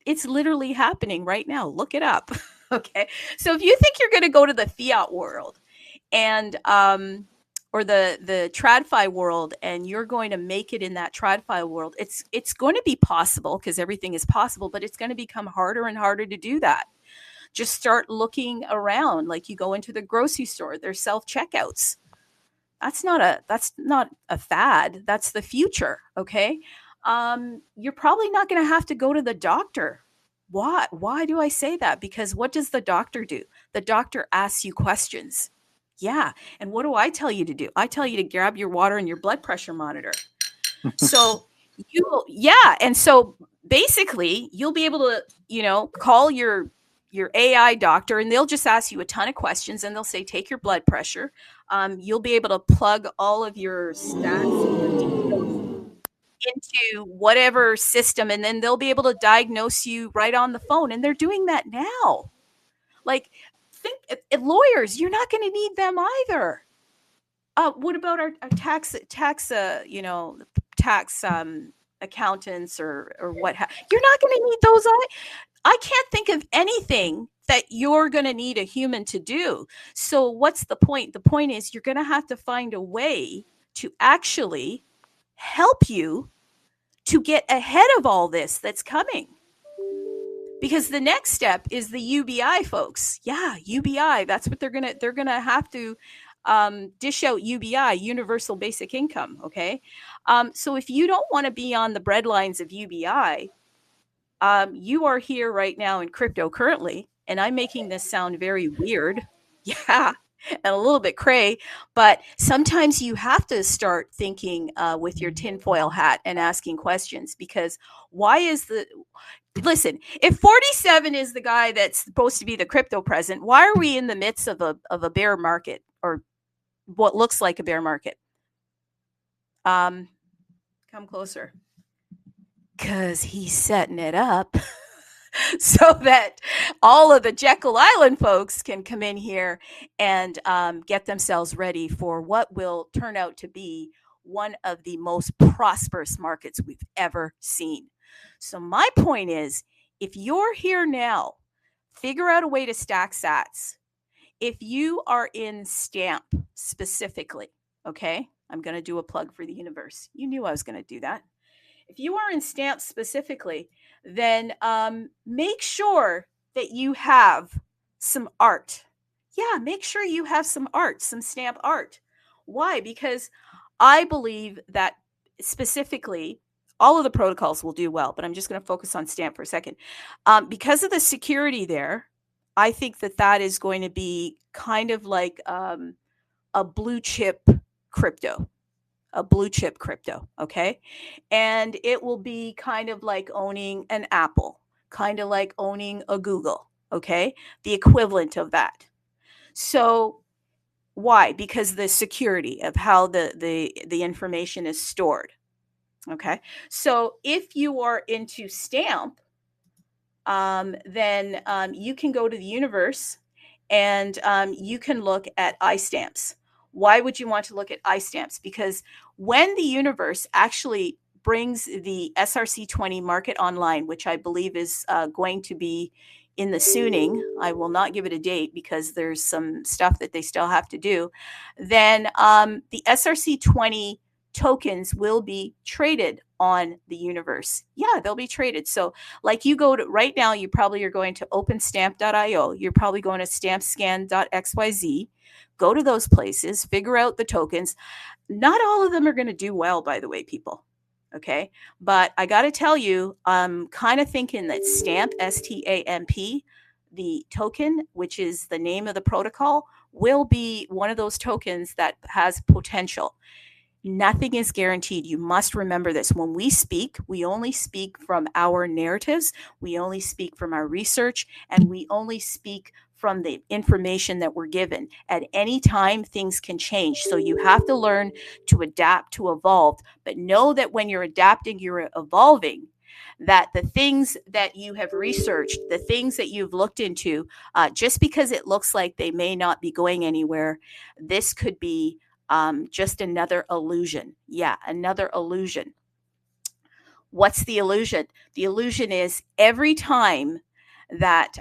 It's literally happening right now. Look it up. Okay, so if you think you're going to go to the fiat world and or the TradFi world, and you're going to make it in that TradFi world, it's going to be possible because everything is possible, but it's going to become harder and harder to do that. Just start looking around. Like you go into the grocery store, there's self checkouts. That's not a fad. That's the future. Okay. You're probably not going to have to go to the doctor. Why do I say that? Because what does the doctor do? The doctor asks you questions. Yeah. And what do I tell you to do? I tell you to grab your water and your blood pressure monitor. So yeah. And so basically you'll be able to, call your AI doctor, and they'll just ask you a ton of questions, and they'll say, take your blood pressure. You'll be able to plug all of your stats and your details into whatever system, and then they'll be able to diagnose you right on the phone. And they're doing that now. Like, think lawyers, you're not going to need them either. What about our tax accountants or you're not going to need those. I can't think of anything that you're going to need a human to do. So what's the point? The point is you're going to have to find a way to actually help you to get ahead of all this that's coming. Because the next step is the UBI, folks. Yeah, UBI. That's what they're gonna have to dish out UBI, universal basic income. Okay, so if you don't want to be on the breadlines of UBI, you are here right now in crypto currently, and I'm making this sound very weird. Yeah. And a little bit cray, but sometimes you have to start thinking with your tinfoil hat and asking questions, because why is the listen, if 47 is the guy that's supposed to be the crypto president, why are we in the midst of a bear market, or what looks like a bear market? Come closer. Because he's setting it up so that all of the Jekyll Island folks can come in here and get themselves ready for what will turn out to be one of the most prosperous markets we've ever seen. So, my point is, if you're here now, figure out a way to stack sats. If you are in stamp specifically, okay, I'm going to do a plug for the universe. You knew I was going to do that. If you are in stamps specifically, then make sure that you have some art. Yeah, make sure you have some art, some stamp art. Why? Because I believe that specifically, all of the protocols will do well, but I'm just going to focus on stamp for a second. Because of the security there, I think that is going to be kind of like a blue chip crypto, okay? And it will be kind of like owning an Apple, kind of like owning a Google, okay? The equivalent of that. So why? Because the security of how the information is stored. Okay. So if you are into stamp, then you can go to the universe, and you can look at iStamps. Why would you want to look at iStamps? Because when the universe actually brings the SRC20 market online, which I believe is going to be in the sooning, I will not give it a date because there's some stuff that they still have to do, then the SRC20 tokens will be traded on the universe. Yeah, they'll be traded. So like you go to right now, you probably are going to openstamp.io. You're probably going to stampscan.xyz. Go to those places, figure out the tokens. Not all of them are going to do well, by the way, people. Okay. But I got to tell you, I'm kind of thinking that Stamp, STAMP, the token, which is the name of the protocol, will be one of those tokens that has potential. Nothing is guaranteed. You must remember this. When we speak, we only speak from our narratives, we only speak from our research, and we only speak from the information that we're given. At any time, things can change. So you have to learn to adapt, to evolve. But know that when you're adapting, you're evolving. That the things that you have researched, the things that you've looked into, just because it looks like they may not be going anywhere, this could be just another illusion. Yeah, another illusion. What's the illusion? The illusion is every time that,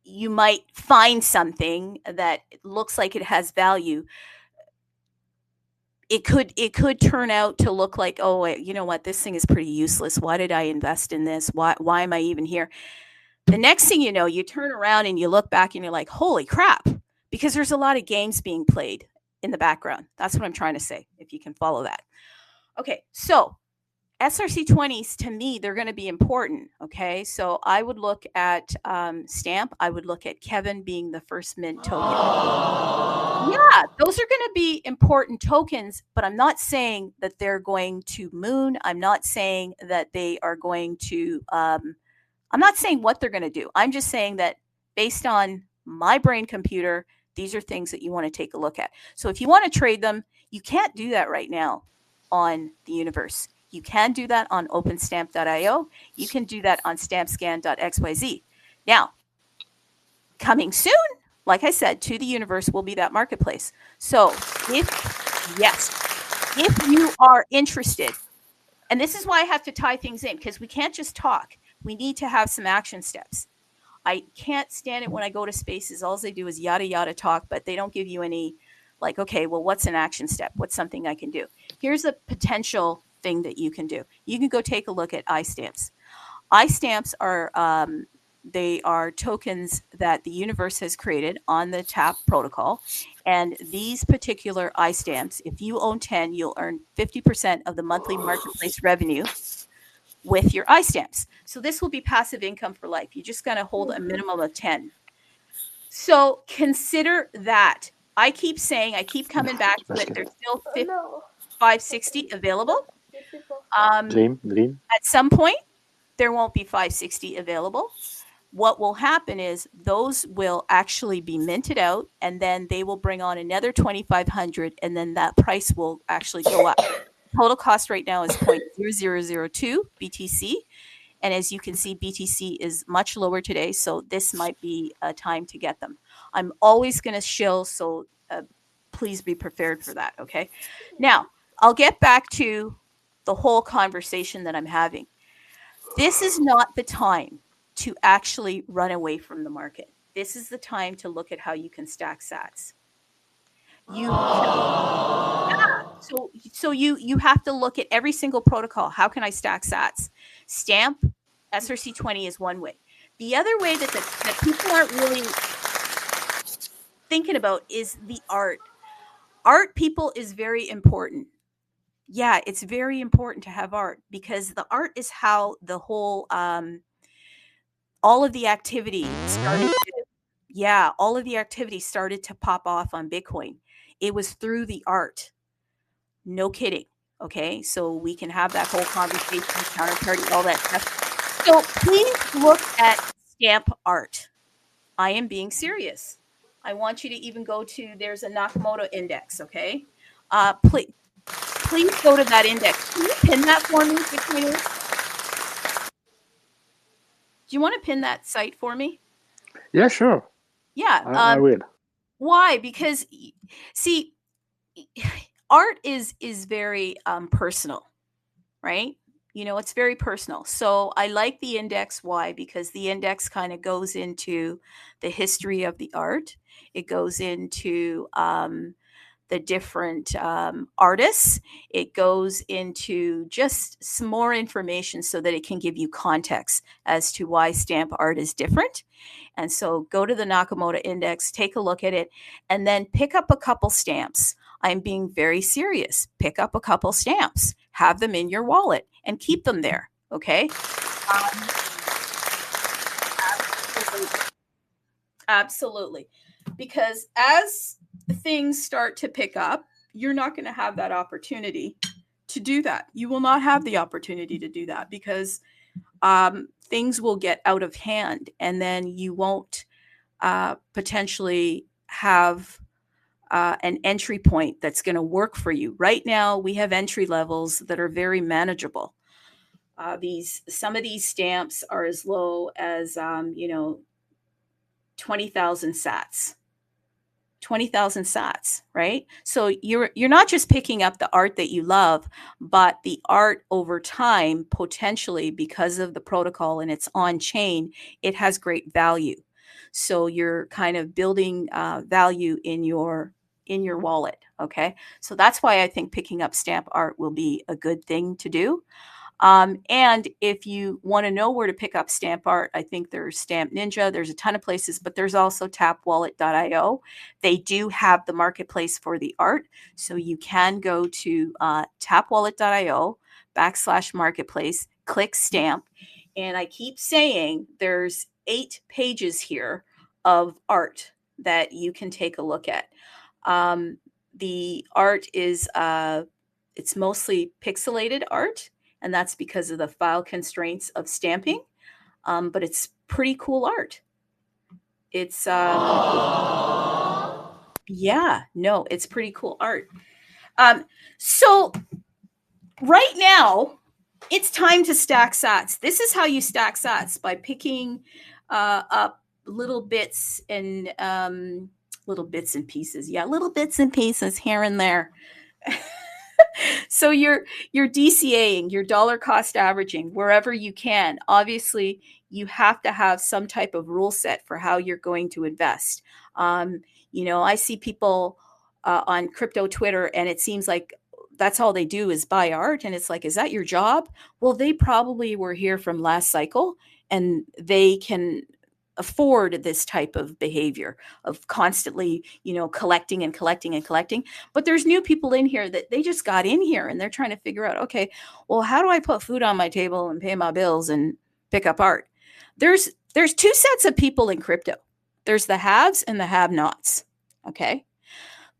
you might find something that looks like it has value, it could turn out to look like, oh, you know what, this thing is pretty useless. Why did I invest in this? Why am I even here? The next thing you know, you turn around and you look back and you're like, holy crap, because there's a lot of games being played in the background. That's what I'm trying to say, if you can follow that. Okay, so SRC20s, to me, they're going to be important. Okay, so I would look at Stamp. I would look at Kevin being the first mint token. Yeah, those are going to be important tokens, but I'm not saying that they're going to moon. I'm not saying that they are going to, I'm not saying what they're going to do. I'm just saying that based on my brain computer, these are things that you want to take a look at. So if you want to trade them, you can't do that right now on the universe. You can do that on openstamp.io. You can do that on stampscan.xyz. Now, coming soon, like I said, to the universe will be that marketplace. So if you are interested, and this is why I have to tie things in, because we can't just talk. We need to have some action steps. I can't stand it when I go to spaces. All they do is yada, yada talk, but they don't give you any, like, okay, well, what's an action step? What's something I can do? Here's a potential thing that you can do. You can go take a look at iStamps. iStamps are, they are tokens that the universe has created on the TAP protocol. And these particular iStamps, if you own 10, you'll earn 50% of the monthly marketplace revenue with your iStamps. So this will be passive income for life. You just got to hold a minimum of 10. So consider that. I keep coming back to it. There's still 560 available. Dream. At some point, there won't be 560 available. What will happen is those will actually be minted out, and then they will bring on another 2,500, and then that price will actually go up. Total cost right now is 0.0002 BTC. And as you can see, BTC is much lower today, so this might be a time to get them. I'm always going to shill, so please be prepared for that, okay? Now, I'll get back to the whole conversation that I'm having. This is not the time to actually run away from the market. This is the time to look at how you can stack sats. So you have to look at every single protocol. How can I stack sats? Stamp, SRC20 is one way. The other way that people aren't really thinking about is the art. Art, people, is very important. Yeah, it's very important to have art, because the art is how the whole all of the activity started to pop off on Bitcoin. It was through the art. No kidding. Okay, so we can have that whole conversation, counterparty, all that stuff. So please look at Stamp art. I am being serious. I want you to even go to, there's a Nakamoto Index, okay? Please go to that index. Can you pin that for me, Bitcoiners? Do you want to pin that site for me? Yeah, sure. Yeah. I will. Why? Because, see, art is very personal, right? You know, it's very personal. So I like the index. Why? Because the index kind of goes into the history of the art. It goes into the different artists. It goes into just some more information so that it can give you context as to why stamp art is different. And so go to the Nakamoto Index, take a look at it, and then pick up a couple stamps. I'm being very serious. Pick up a couple stamps, have them in your wallet, and keep them there, okay? Absolutely. Because as things start to pick up, you're not going to have that opportunity to do that. You will not have the opportunity to do that because things will get out of hand, and then you won't potentially have an entry point that's going to work for you. Right now, we have entry levels that are very manageable. Some of these stamps are as low as 20,000 sats. 20,000 sats, right? So you're not just picking up the art that you love, but the art over time, potentially because of the protocol and it's on chain, it has great value. So you're kind of building value in your wallet. Okay, so that's why I think picking up stamp art will be a good thing to do. And if you want to know where to pick up stamp art, I think there's Stamp Ninja. There's a ton of places, but there's also tapwallet.io. They do have the marketplace for the art. So you can go to tapwallet.io/marketplace, click stamp. And I keep saying there's 8 pages here of art that you can take a look at. The art is, it's mostly pixelated art, and that's because of the file constraints of stamping. But it's pretty cool art. It's it's pretty cool art. So right now, it's time to stack sats. This is how you stack sats, by picking up little bits and pieces. Yeah, little bits and pieces here and there. So you're DCAing, you're dollar cost averaging wherever you can. Obviously, you have to have some type of rule set for how you're going to invest. I see people on crypto Twitter, and it seems like that's all they do is buy art. And it's like, is that your job? Well, they probably were here from last cycle, and they can afford this type of behavior of constantly, collecting and collecting and collecting. But there's new people in here that they just got in here and they're trying to figure out, okay, well, how do I put food on my table and pay my bills and pick up art? There's 2 sets of people in crypto. There's the haves and the have-nots. Okay.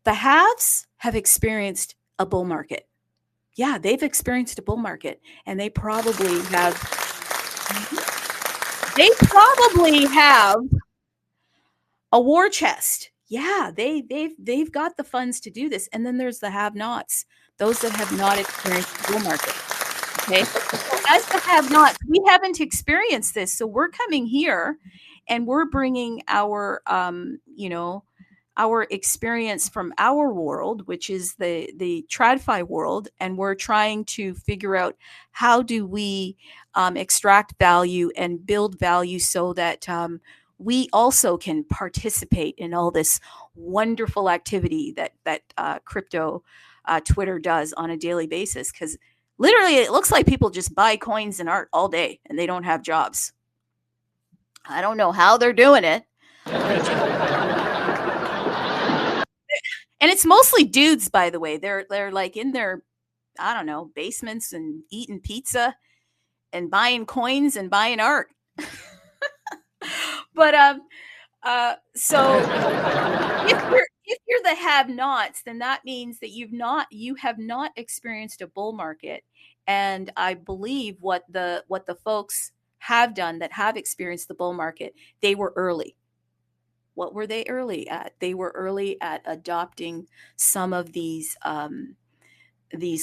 The haves have experienced a bull market. Yeah, they've experienced a bull market, and they probably have a war chest. Yeah, they've got the funds to do this. And then there's the have-nots, those that have not experienced the bull market. Okay, so as the have-nots, we haven't experienced this, so we're coming here, and we're bringing our our experience from our world, which is the TradFi world, and we're trying to figure out how do we extract value and build value so that we also can participate in all this wonderful activity that crypto Twitter does on a daily basis. Because literally, it looks like people just buy coins and art all day, and they don't have jobs. I don't know how they're doing it. And it's mostly dudes, by the way. They're like in their, I don't know, basements and eating pizza and buying coins and buying art. But so if you're the have-nots, then that means that you have not experienced a bull market. And I believe what the folks have done that have experienced the bull market, they were early. What were they early at? They were early at adopting some of these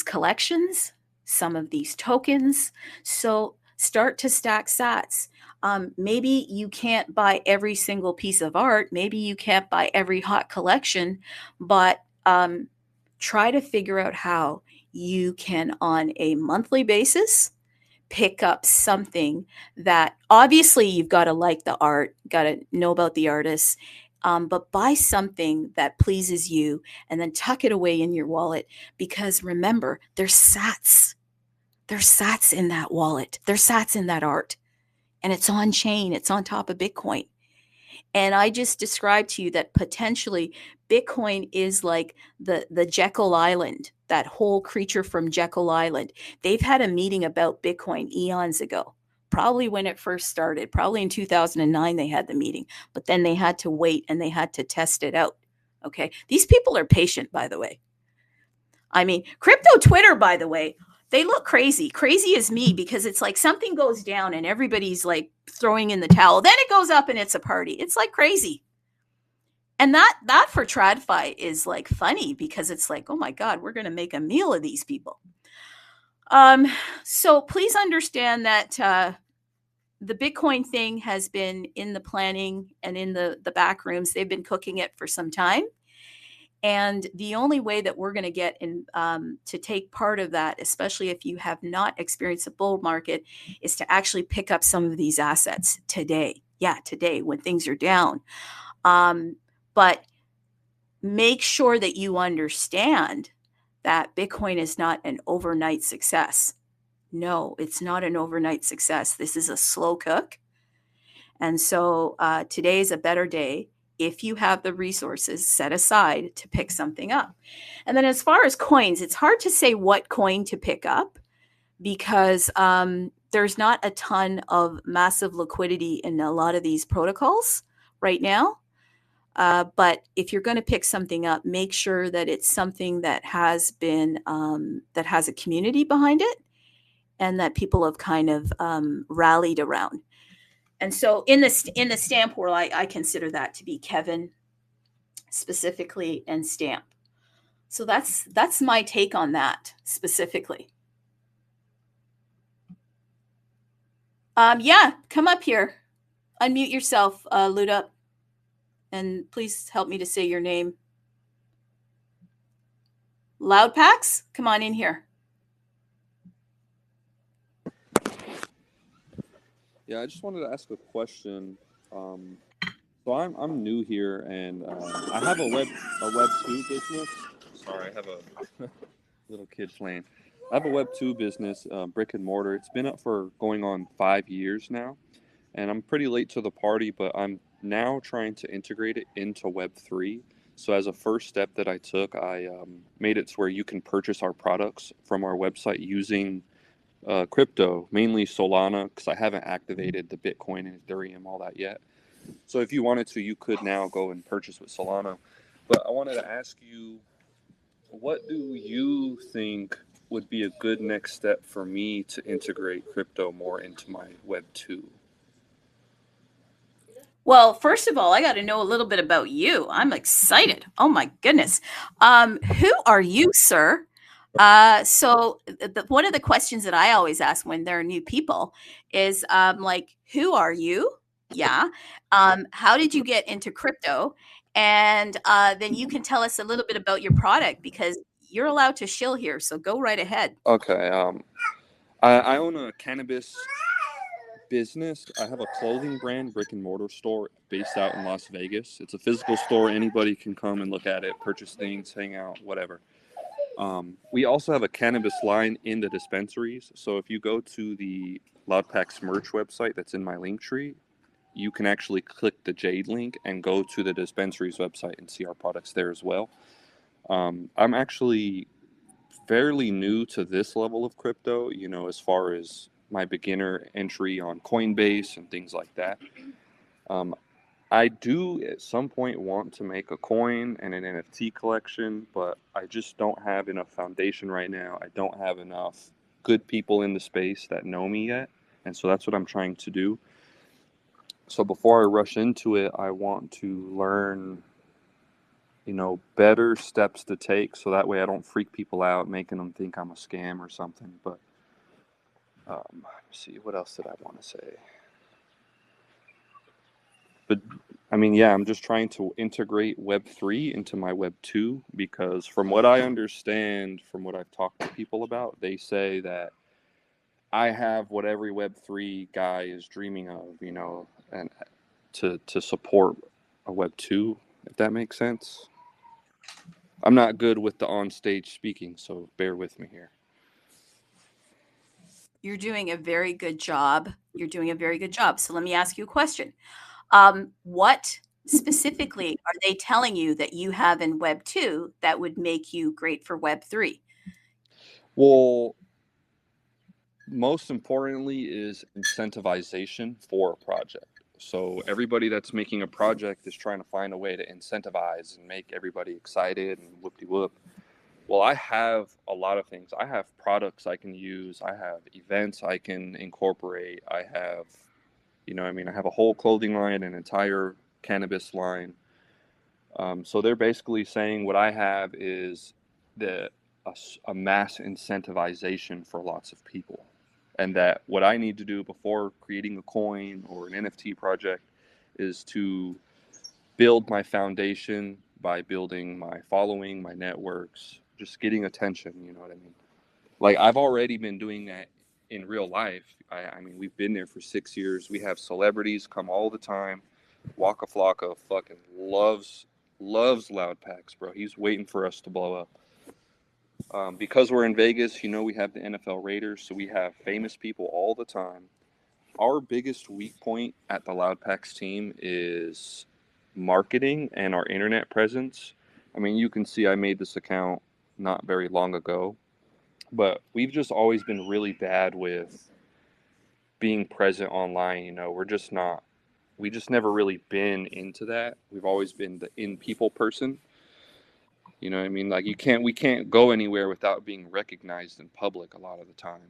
collections, some of these tokens. So start to stack sats. Maybe you can't buy every single piece of art. Maybe you can't buy every hot collection, but try to figure out how you can, on a monthly basis, pick up something that obviously you've got to like the art, got to know about the artists, but buy something that pleases you and then tuck it away in your wallet, because remember, there's sats. There's sats in that wallet. There's sats in that art, and it's on chain. It's on top of Bitcoin. And I just described to you that potentially Bitcoin is like the Jekyll Island, that whole creature from Jekyll Island. They've had a meeting about Bitcoin eons ago. probably when it first started, probably in 2009, they had the meeting, but then they had to wait and they had to test it out. Okay. These people are patient, by the way. I mean, crypto Twitter, by the way, they look crazy. Crazy as me, because it's like something goes down and everybody's like throwing in the towel. Then it goes up and it's a party. It's like crazy. And that for TradFi is like funny, because it's like, oh my God, we're going to make a meal of these people. So please understand that the Bitcoin thing has been in the planning and in the back rooms. They've been cooking it for some time. And the only way that we're going to get in to take part of that, especially if you have not experienced a bull market, is to actually pick up some of these assets today. Yeah, today when things are down. But make sure that you understand that Bitcoin is not an overnight success. No, it's not an overnight success. This is a slow cook. And so today is a better day if you have the resources set aside to pick something up. And then as far as coins, it's hard to say what coin to pick up, because there's not a ton of massive liquidity in a lot of these protocols right now. But if you're going to pick something up, make sure that it's something that has been that has a community behind it, and that people have kind of rallied around. And so in the stamp world, I consider that to be Kevin specifically, and stamp. So that's my take on that specifically. Yeah, come up here, unmute yourself, Luda, and please help me to say your name. Loudpacks, come on in here. Yeah, I just wanted to ask a question. So I'm new here, and I have a Web2 business. Sorry, I have a little kid playing. I have a Web2 business, brick and mortar. It's been up for going on 5 years now, and I'm pretty late to the party, but I'm now trying to integrate it into Web3. So as a first step that I took, I made it to where you can purchase our products from our website using crypto, mainly Solana, because I haven't activated the Bitcoin and Ethereum, all that yet. So if you wanted to, you could now go and purchase with Solana. But I wanted to ask you, what do you think would be a good next step for me to integrate crypto more into my Web 2? Well, first of all, I got to know a little bit about you. I'm excited. Oh my goodness. Who are you, sir? So one of the questions that I always ask when there are new people is like, who are you? Yeah. How did you get into crypto? And then you can tell us a little bit about your product, because you're allowed to shill here. So go right ahead. Okay. I own a cannabis business. I have a clothing brand, brick and mortar store based out in Las Vegas. It's a physical store. Anybody can come and look at it, purchase things, hang out, whatever. We also have a cannabis line in the dispensaries. So if you go to the Loudpacks merch website that's in my link tree, you can actually click the Jade link and go to the dispensaries website and see our products there as well. I'm actually fairly new to this level of crypto, as far as my beginner entry on Coinbase and things like that. Um, I do at some point want to make a coin and an NFT collection, but I just don't have enough foundation right now. I don't have enough good people in the space that know me yet. And so that's what I'm trying to do. So before I rush into it, I want to learn, better steps to take so that way I don't freak people out, making them think I'm a scam or something. But let's see, what else did I want to say? But I mean, yeah, I'm just trying to integrate Web3 into my Web2, because from what I understand, from what I've talked to people about, they say that I have what every Web3 guy is dreaming of, and to support a Web2, if that makes sense. I'm not good with the on-stage speaking, so bear with me here. You're doing a very good job. You're doing a very good job. So let me ask you a question. What specifically are they telling you that you have in Web 2 that would make you great for Web 3? Well, most importantly is incentivization for a project. So everybody that's making a project is trying to find a way to incentivize and make everybody excited and whoop-de-whoop. Well, I have a lot of things. I have products I can use. I have events I can incorporate. I have, I have a whole clothing line, an entire cannabis line. So they're basically saying what I have is a mass incentivization for lots of people. And that what I need to do before creating a coin or an NFT project is to build my foundation by building my following, my networks, just getting attention, you know what I mean? Like, I've already been doing that in real life. I mean, we've been there for 6 years. We have celebrities come all the time. Waka Flocka fucking loves loud packs, bro. He's waiting for us to blow up. Because we're in Vegas, we have the NFL Raiders, so we have famous people all the time. Our biggest weak point at the Loud Packs team is marketing and our internet presence. I mean, you can see I made this account not very long ago, but we've just always been really bad with being present online. We just never really been into that. We've always been the in-people person. You know what I mean? Like, we can't go anywhere without being recognized in public a lot of the time.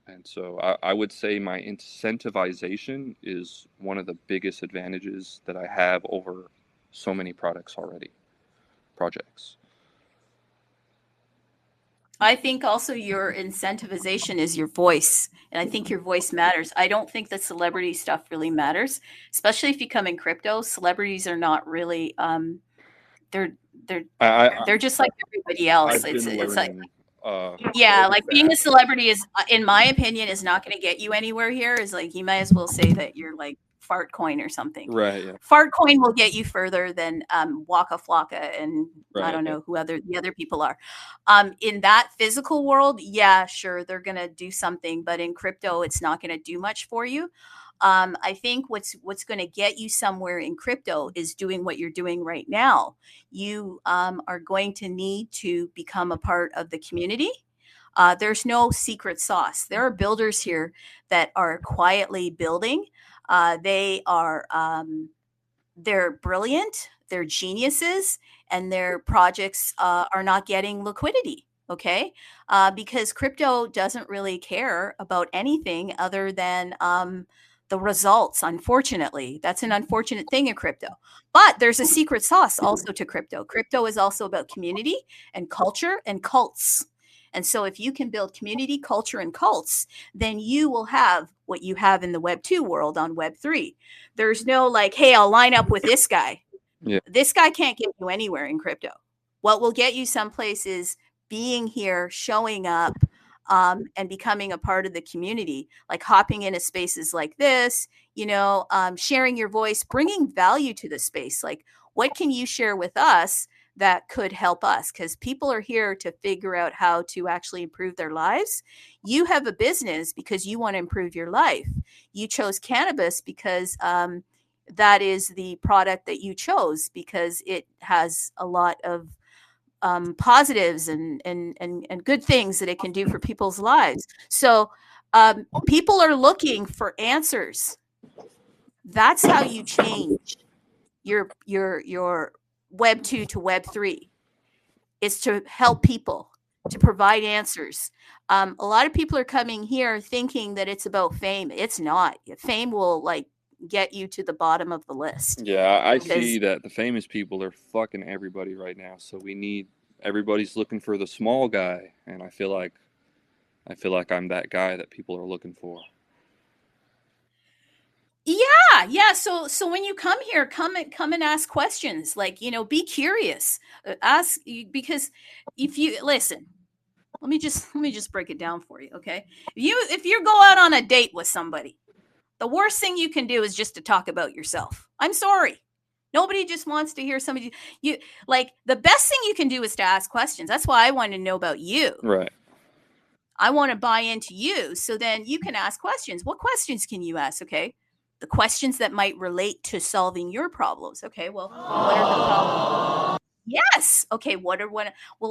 And so I would say my incentivization is one of the biggest advantages that I have over so many projects. I think also your incentivization is your voice. And I think your voice matters. I don't think that celebrity stuff really matters, especially if you come in crypto. Celebrities are not really, they're just like everybody else. I've been It's like, learning. yeah, like being a celebrity is, in my opinion, is not going to get you anywhere here. Is like, you might as well say that you're like Fart Coin or something. Right. Yeah. Fart Coin will get you further than Waka Flocka and Right, I don't know who the other people are. In that physical world, yeah, sure, they're going to do something, but in crypto, it's not going to do much for you. I think what's going to get you somewhere in crypto is doing what you're doing right now. You are going to need to become a part of the community. There's no secret sauce. There are builders here that are quietly building. They're brilliant. They're geniuses, and their projects are not getting liquidity. Okay, because crypto doesn't really care about anything other than the results. Unfortunately, that's an unfortunate thing in crypto. But there's a secret sauce also to crypto. Crypto is also about community and culture and cults. And so if you can build community, culture, and cults, then you will have what you have in the Web 2 world on Web 3. There's no like, hey, I'll line up with this guy. Yeah. This guy can't get you anywhere in crypto. What will get you someplace is being here, showing up, and becoming a part of the community, like hopping into spaces like this, sharing your voice, bringing value to the space. Like, what can you share with us that could help us? Because people are here to figure out how to actually improve their lives. You have a business because you want to improve your life. You chose cannabis because that is the product that you chose because it has a lot of positives and good things that it can do for people's lives. So people are looking for answers. That's how you change your Web 2 to Web 3. Is to help people, to provide answers. A lot of people are coming here thinking that it's about fame. It's not. Fame will like get you to the bottom of the list. Yeah, I see that the famous people are fucking everybody right now. So everybody's looking for the small guy, and I feel like I'm that guy that people are looking for. Yeah. So when you come here, come and ask questions. Like, be curious. Ask, because if you listen, let me just break it down for you, okay? If you go out on a date with somebody, the worst thing you can do is just to talk about yourself. I'm sorry. Nobody just wants to hear somebody. The best thing you can do is to ask questions. That's why I want to know about you. Right. I want to buy into you, so then you can ask questions. What questions can you ask? Okay. The questions that might relate to solving your problems. Okay, well, what are the problems? Yes. Okay. Well,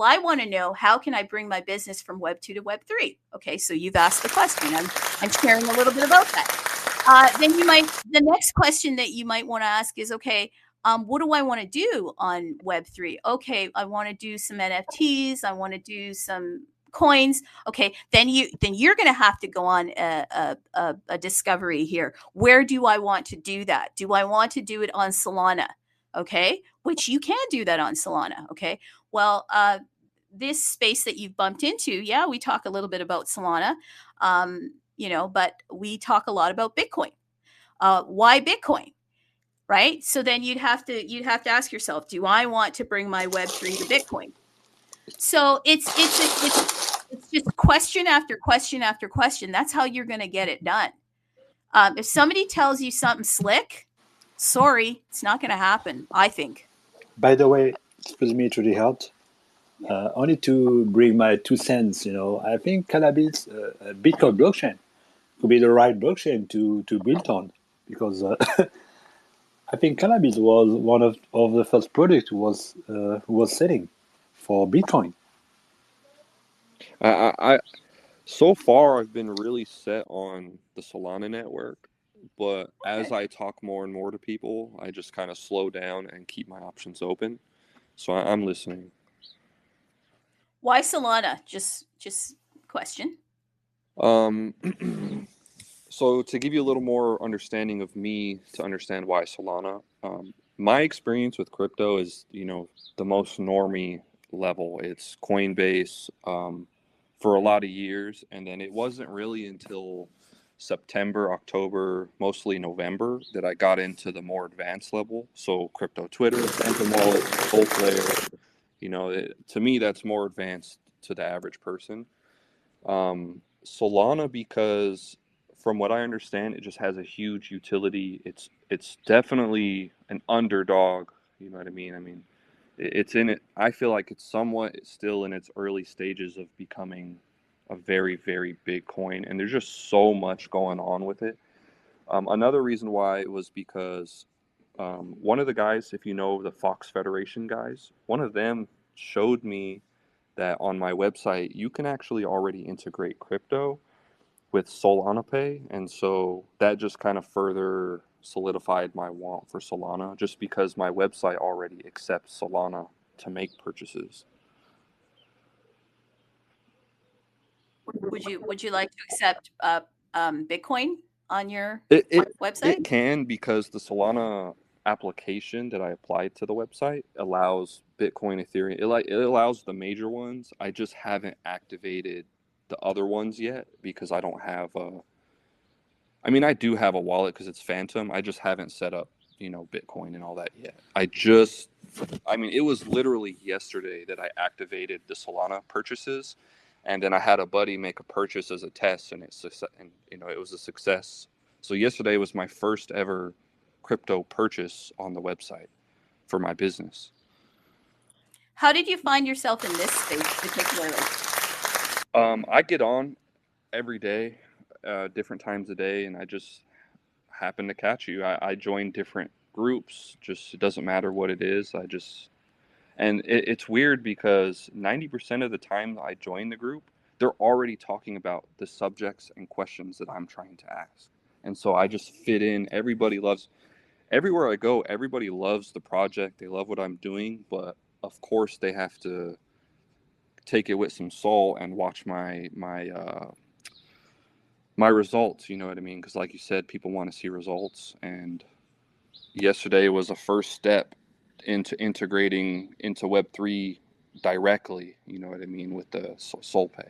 I want to know, how can I bring my business from Web 2 to Web 3? Okay. So you've asked the question. I'm sharing a little bit about that. Then the next question that you might want to ask is, okay, what do I want to do on Web 3? Okay. I want to do some NFTs. I want to do some coins. Okay. Then you're going to have to go on a discovery here. Where do I want to do that? Do I want to do it on Solana? Okay, which you can do that on Solana. Okay, well, this space that you've bumped into, yeah, we talk a little bit about Solana, but we talk a lot about Bitcoin. Why Bitcoin? Right. So then you'd have to ask yourself, do I want to bring my Web3 to Bitcoin? So it's just question after question after question. That's how you're going to get it done. If somebody tells you something slick, sorry, it's not going to happen, I think. By the way, excuse me to the help. Only to bring my 2 cents, I think cannabis, Bitcoin blockchain could be the right blockchain to build on, because I think cannabis was one of the first products who was selling for Bitcoin. I so far I've been really set on the Solana network, but as I talk more and more to people, I just kind of slow down and keep my options open. So I'm listening. Why Solana? Just question. Um, so to give you a little more understanding of me, to understand why Solana, my experience with crypto is, the most normie level. It's Coinbase for a lot of years, and then it wasn't really until September, October, mostly November that I got into the more advanced level. So crypto Twitter, Phantom Wallet, Soulflare, to me that's more advanced to the average person. Solana, because from what I understand, it just has a huge utility. It's definitely an underdog. You know what I mean? It's in it. I feel like it's somewhat still in its early stages of becoming a very, very big coin, and there's just so much going on with it. Another reason why it was because one of the guys, if you know the Fox Federation guys, one of them showed me that on my website you can actually already integrate crypto with Solana Pay, and so that just kind of further solidified my want for Solana, just because my website already accepts Solana to make purchases. Would you like to accept Bitcoin on your website? It can, because the Solana application that I applied to the website allows Bitcoin, Ethereum. It allows the major ones. I just haven't activated the other ones yet because I don't have a. I mean, I do have a wallet because it's Phantom. I just haven't set up, Bitcoin and all that yet. It was literally yesterday that I activated the Solana purchases, and then I had a buddy make a purchase as a test, and it was a success. So yesterday was my first ever crypto purchase on the website for my business. How did you find yourself in this space particularly? I get on every day, different times a day, and I just happen to catch you. I join different groups. Just, it doesn't matter what it is. And it's weird because 90% of the time I join the group, they're already talking about the subjects and questions that I'm trying to ask. And so I just fit in. Everywhere I go, everybody loves the project. They love what I'm doing. But of course, they have to take it with some salt and watch my results. You know what I mean? Because like you said, people want to see results. And yesterday was a first step into integrating into Web3 directly, you know what I mean, with the SoulPay.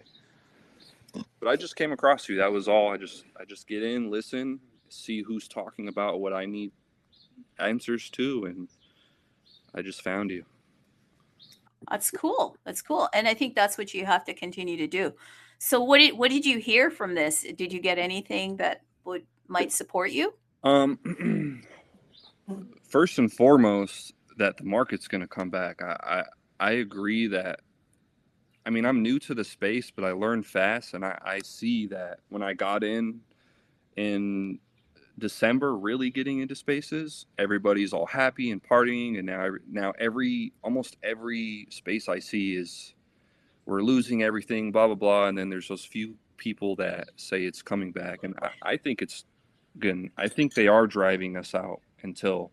But I just came across you. That was all. I just get in, listen, see who's talking about what I need answers to, and I just found you. That's cool. That's cool. And I think that's what you have to continue to do. So what did you hear from this? Did you get anything that might support you? First and foremost, that the market's going to come back. I agree that. I'm new to the space, but I learned fast, and I see that when I got in December really getting into spaces, everybody's all happy and partying, and now almost every space I see is we're losing everything, blah blah blah, and then there's those few people that say it's coming back, and I think it's good. I think they are driving us out until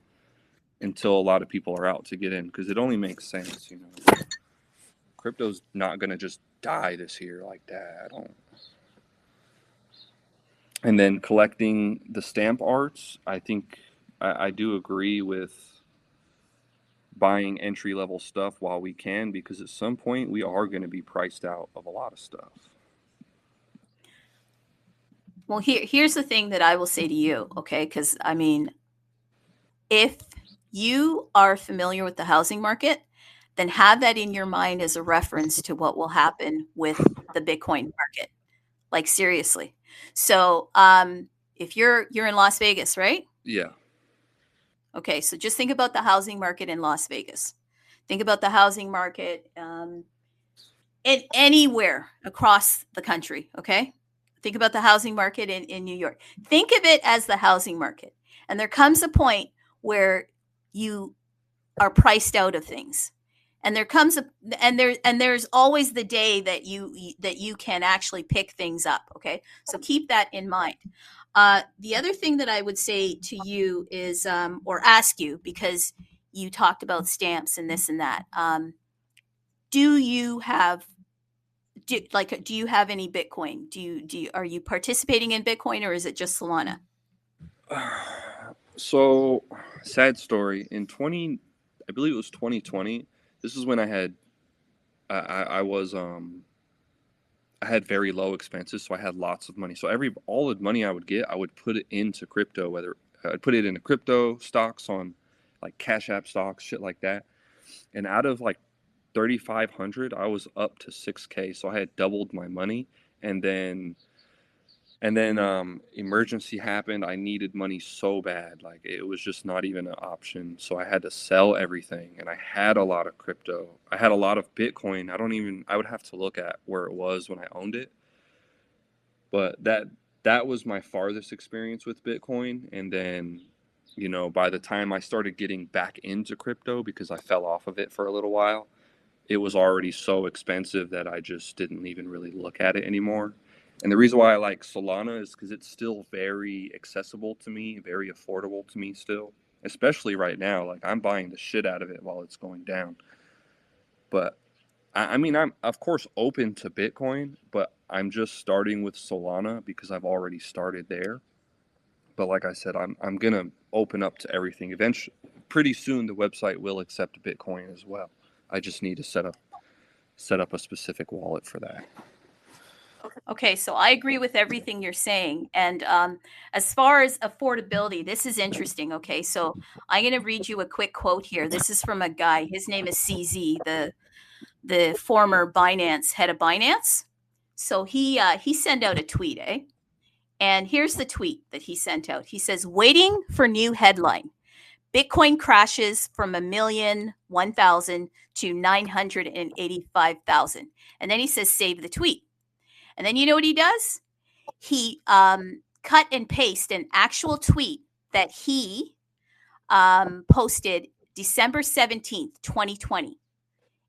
a lot of people are out to get in, because it only makes sense, Crypto's not gonna just die this year like that. I don't. And then collecting the stamp arts, I think I do agree with buying entry level stuff while we can, because at some point we are going to be priced out of a lot of stuff. Well, here's the thing that I will say to you, okay? Because I mean, if you are familiar with the housing market, then have that in your mind as a reference to what will happen with the Bitcoin market. Like seriously. So if you're in Las Vegas, right? Yeah. Okay, so just think about the housing market in Las Vegas. Think about the housing market in anywhere across the country. Okay, think about the housing market in New York. Think of it as the housing market, and there comes a point where you are priced out of things. And there's always the day that you can actually pick things up. Okay, so keep that in mind. The other thing that I would say to you is, or ask you, because you talked about stamps and this and that. Do you have any Bitcoin? Are you participating in Bitcoin, or is it just Solana? So, sad story. I believe it was 2020. This is when I had very low expenses, so I had lots of money. So all the money I would get, I would put it into crypto. Whether I'd put it into crypto stocks on like Cash App stocks, shit like that. And out of like 3,500, I was up to 6K. So I had doubled my money, and then emergency happened. I needed money so bad, like it was just not even an option. So I had to sell everything, and I had a lot of crypto. I had a lot of Bitcoin. I would have to look at where it was when I owned it. But that was my farthest experience with Bitcoin. And then, by the time I started getting back into crypto, because I fell off of it for a little while, it was already so expensive that I just didn't even really look at it anymore. And the reason why I like Solana is because it's still very accessible to me, very affordable to me still, especially right now. Like, I'm buying the shit out of it while it's going down. But I mean, I'm of course open to Bitcoin, but I'm just starting with Solana because I've already started there. But like I said, I'm gonna open up to everything eventually. Pretty soon, the website will accept Bitcoin as well. I just need to set up a specific wallet for that. Okay, so I agree with everything you're saying. And as far as affordability, this is interesting. Okay, so I'm going to read you a quick quote here. This is from a guy. His name is CZ, the former Binance head of Binance. So he sent out a tweet, eh? And here's the tweet that he sent out. He says, "Waiting for new headline. Bitcoin crashes from 1,001,000 to 985,000." And then he says, "Save the tweet." And then you know what he does? He cut and paste an actual tweet that he posted December 17th, 2020.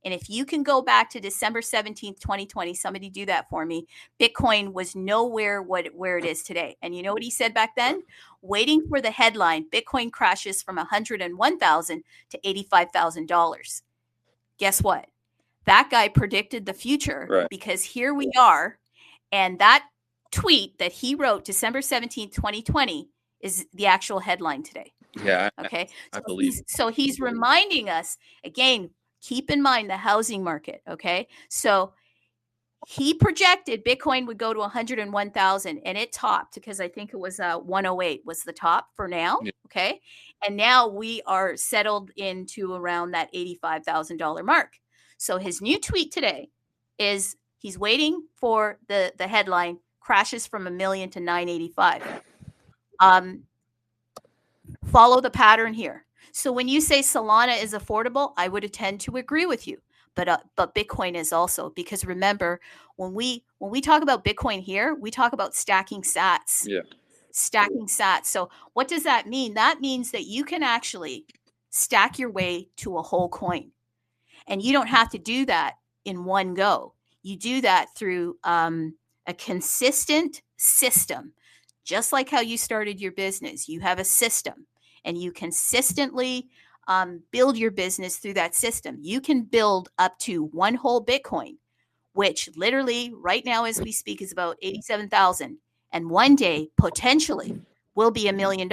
And if you can go back to December 17th, 2020, somebody do that for me. Bitcoin was nowhere where it is today. And you know what he said back then? Waiting for the headline, Bitcoin crashes from 101,000 to $85,000. Guess what? That guy predicted the future, Right. Because here we are. And that tweet that he wrote December 17th, 2020 is the actual headline today. Yeah. Okay. I believe. So he's reminding us, again, keep in mind the housing market. Okay. So he projected Bitcoin would go to 101,000, and it topped, because I think it was 108 was the top for now. Yeah. Okay. And now we are settled into around that $85,000 mark. So his new tweet today is he's waiting for the headline, crashes from 1 million to 985. Follow the pattern here. So when you say Solana is affordable, I would tend to agree with you. But Bitcoin is also, because remember, when we talk about Bitcoin here, we talk about stacking sats. Yeah. stacking sats. So what does that mean? That means that you can actually stack your way to a whole coin. And you don't have to do that in one go. You do that through a consistent system. Just like how you started your business, you have a system and you consistently build your business through that system. You can build up to one whole Bitcoin, which literally right now as we speak is about 87,000, and one day potentially will be $1 million.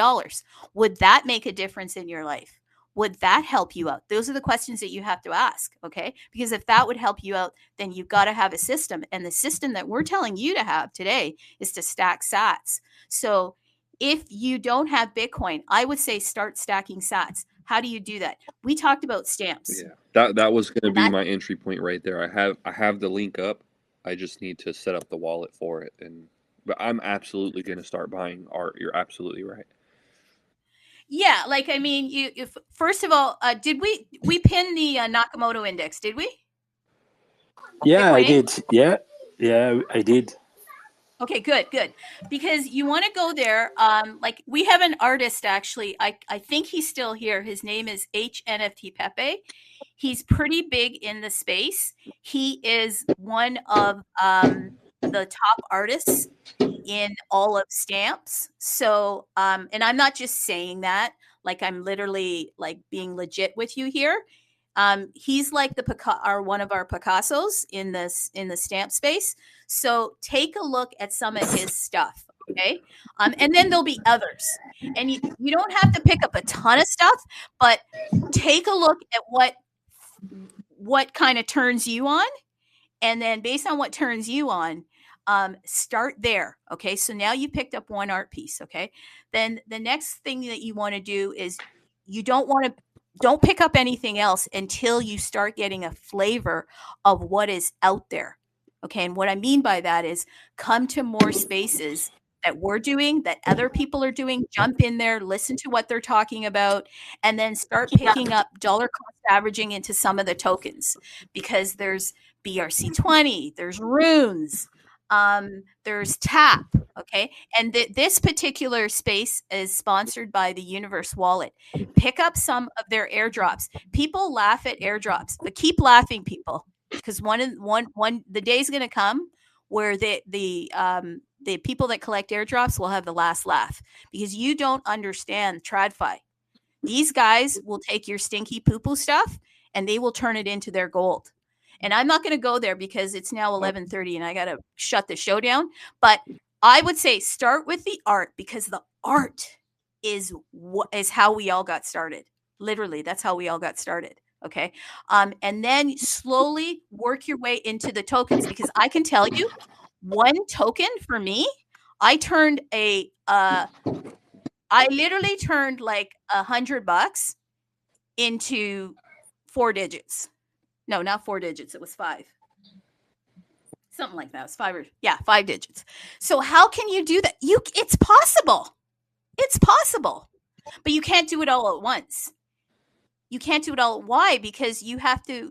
Would that make a difference in your life? Would that help you out? Those are the questions that you have to ask, okay? Because if that would help you out, then you've got to have a system. And the system that we're telling you to have today is to stack sats. So if you don't have Bitcoin, I would say start stacking sats. How do you do that? We talked about stamps. Yeah, that was going to be my entry point right there. I have the link up. I just need to set up the wallet for it, but I'm absolutely going to start buying art. You're absolutely right. Yeah, like I mean, if first of all, did we pin the Nakamoto Index? Did we? Yeah, I Bitcoin Inc? did. Yeah, I did. Okay, good. Because you want to go there. Like we have an artist actually. I think he's still here. His name is HNFT Pepe. He's pretty big in the space. He is one of the top artists in all of stamps. So, and I'm not just saying that, like I'm literally like being legit with you here. He's like one of our Picassos in the stamp space. So take a look at some of his stuff, okay? And then there'll be others, and you don't have to pick up a ton of stuff, but take a look at what kind of turns you on, and then based on what turns you on, start there. Okay, so now you picked up one art piece. Okay, then the next thing that you want to do is you don't pick up anything else until you start getting a flavor of what is out there. Okay, and what I mean by that is come to more spaces that we're doing, that other people are doing, jump in there, listen to what they're talking about, and then start picking up dollar cost averaging into some of the tokens, because there's BRC20, there's runes, there's tap. Okay, and this particular space is sponsored by the Universe Wallet. Pick up some of their airdrops. People laugh at airdrops, but keep laughing, people, because the day's going to come where the people that collect airdrops will have the last laugh, because you don't understand TradFi. These guys will take your stinky poo-poo stuff and they will turn it into their gold. And I'm not going to go there because it's now 11:30 and I got to shut the show down. But I would say start with the art, because the art is how we all got started. Literally, that's how we all got started. Okay. And then slowly work your way into the tokens, because I can tell you one token for me, I literally turned like $100 into 4 digits. No, not 4 digits. It was 5. Something like that. It was 5 digits. So how can you do that? It's possible. It's possible. But you can't do it all at once. You can't do it all. Why? Because you have to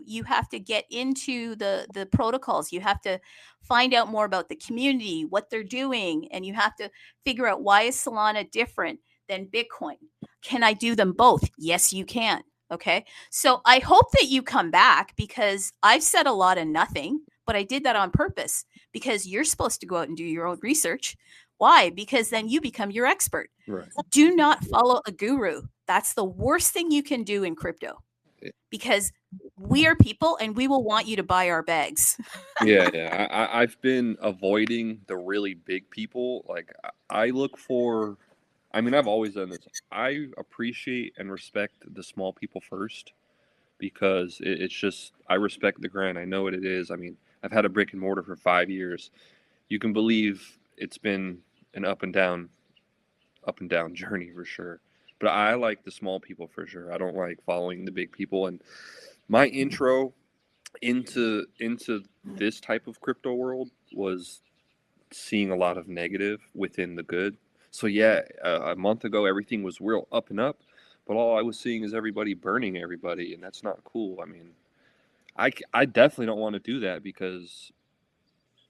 get into the protocols. You have to find out more about the community, what they're doing, and you have to figure out, why is Solana different than Bitcoin? Can I do them both? Yes, you can. Okay. So I hope that you come back, because I've said a lot of nothing, but I did that on purpose, because you're supposed to go out and do your own research. Why? Because then you become your expert. Right. Do not follow a guru. That's the worst thing you can do in crypto, because we are people and we will want you to buy our bags. Yeah. I've been avoiding the really big people. Like I look for, I mean, I've always done this. I appreciate and respect the small people first, because it's just, I respect the grind. I know what it is. I mean, I've had a brick and mortar for 5 years. You can believe it's been an up and down journey for sure. But I like the small people for sure. I don't like following the big people. And my intro into this type of crypto world was seeing a lot of negative within the good. So yeah, a month ago everything was real up and up, but all I was seeing is everybody burning everybody, and that's not cool. I mean, I definitely don't want to do that, because